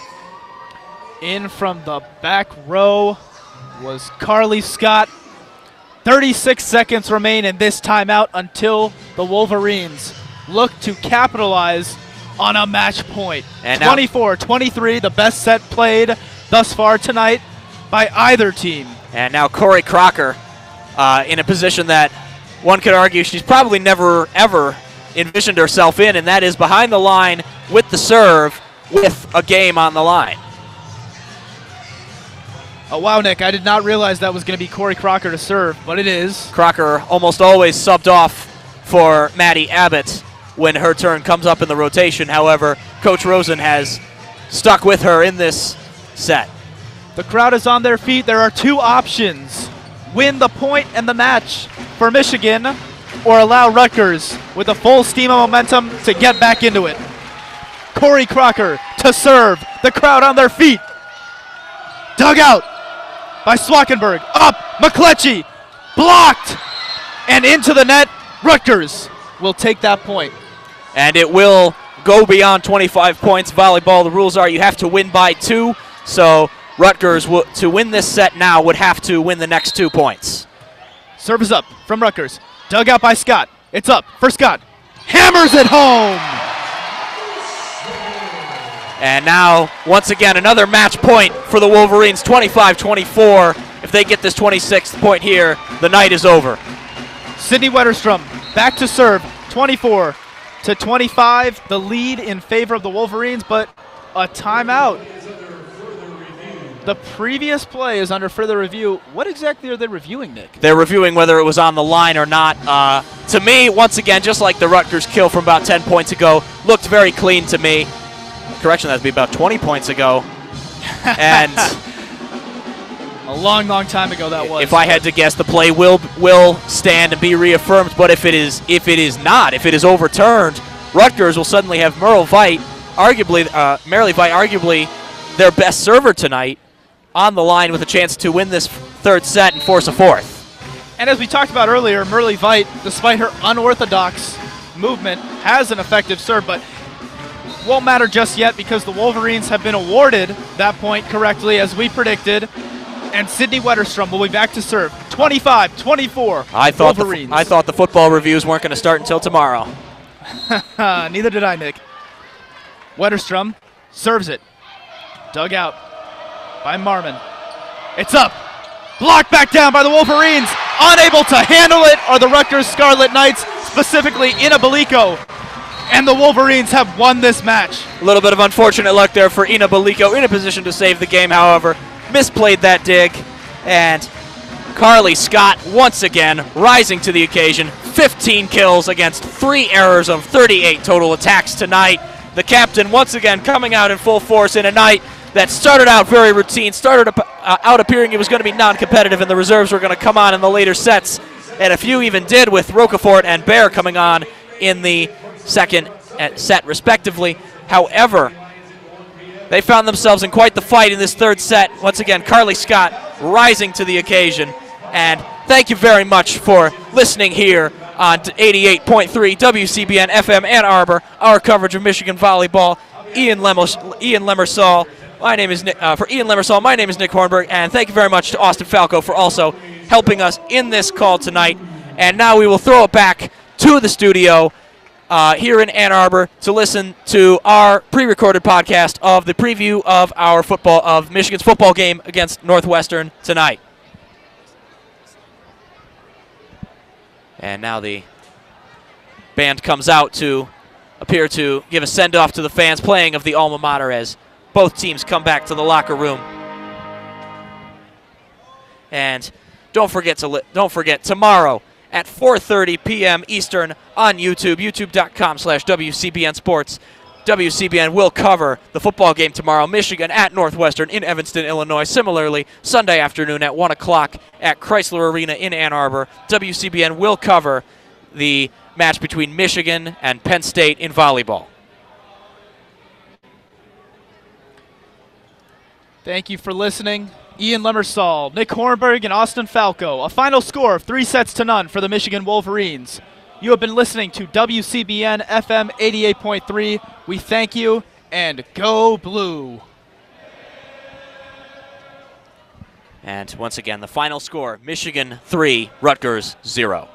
In from the back row was Carly Scott. 36 seconds remain in this timeout until the Wolverines look to capitalize on a match point. 24-23, the best set played thus far tonight by either team.
And now Corey Crocker in a position that one could argue she's probably never, ever envisioned herself in, and that is behind the line with the serve with a game on the line.
Oh, wow, Nick, I did not realize that was going to be Corey Crocker to serve, but it is.
Crocker almost always subbed off for Maddie Abbott when her turn comes up in the rotation. However, Coach Rosen has stuck with her in this set.
The crowd is on their feet. There are 2 options. Win the point and the match for Michigan, or allow Rutgers with a full steam of momentum to get back into it. Corey Crocker to serve. The crowd on their feet. Dug out by Swackenberg. Up, McCletchy. Blocked. And into the net. Rutgers will take that point.
And it will go beyond 25 points. Volleyball, the rules are you have to win by 2. So Rutgers, to win this set now, would have to win the next 2 points.
Serve is up from Rutgers. Dug out by Scott. It's up for Scott. Hammers it home.
And now, once again, another match point for the Wolverines, 25-24. If they get this 26th point here, the night is over.
Sydney Wetterstrom back to serve, 24-25. The lead in favor of the Wolverines, but a timeout The previous play is under further review. What exactly are they reviewing, Nick?
They're reviewing whether it was on the line or not. To me, once again, just like the Rutgers kill from about 10 points ago, looked very clean to me. Correction, that would be about 20 points ago. And
a long, long time ago that was.
If I had to guess, the play will stand and be reaffirmed. But if it is overturned, Rutgers will suddenly have Merle Veit, arguably their best server tonight, on the line with a chance to win this third set and force a fourth.
And as we talked about earlier, Merle Veit, despite her unorthodox movement, has an effective serve, but won't matter just yet because the Wolverines have been awarded that point correctly, as we predicted. And Sydney Wetterstrom will be back to serve. 25-24, Wolverines.
I thought the football reviews weren't going to start until tomorrow.
Neither did I, Nick. Wetterstrom serves it. Dug out by Marmon. It's up. Blocked back down by the Wolverines. Unable to handle it are the Rutgers Scarlett Knights, specifically Ina Belico. And the Wolverines have won this match.
A little bit of unfortunate luck there for Ina Belico, in a position to save the game, however. Misplayed that dig. And Carly Scott, once again, rising to the occasion. 15 kills against 3 errors of 38 total attacks tonight. The captain, once again, coming out in full force in a night that started out very routine, started out appearing it was going to be non-competitive, and the reserves were going to come on in the later sets. And a few even did, with Rocafort and Bear coming on in the second set, respectively. However, they found themselves in quite the fight in this third set. Once again, Carly Scott rising to the occasion. And thank you very much for listening here on 88.3 WCBN FM Ann Arbor, our coverage of Michigan volleyball. Ian Lemersall. My name is Nick, for Ian Lemersall, my name is Nick Hornberg, and thank you very much to Austin Falco for also helping us in this call tonight. And now we will throw it back to the studio here in Ann Arbor to listen to our pre-recorded podcast of the preview of Michigan's football game against Northwestern tonight. And now the band comes out to appear to give a send-off to the fans playing of the alma mater as both teams come back to the locker room. And don't forget tomorrow at 4:30 p.m. Eastern on YouTube, youtube.com/WCBN Sports. WCBN will cover the football game tomorrow, Michigan at Northwestern in Evanston, Illinois. Similarly, Sunday afternoon at 1 o'clock at Chrysler Arena in Ann Arbor, WCBN will cover the match between Michigan and Penn State in volleyball.
Thank you for listening. Ian Lemersall, Nick Hornberg, and Austin Falco. A final score of 3-0 for the Michigan Wolverines. You have been listening to WCBN FM 88.3. We thank you, and go blue.
And once again, the final score, Michigan 3, Rutgers 0.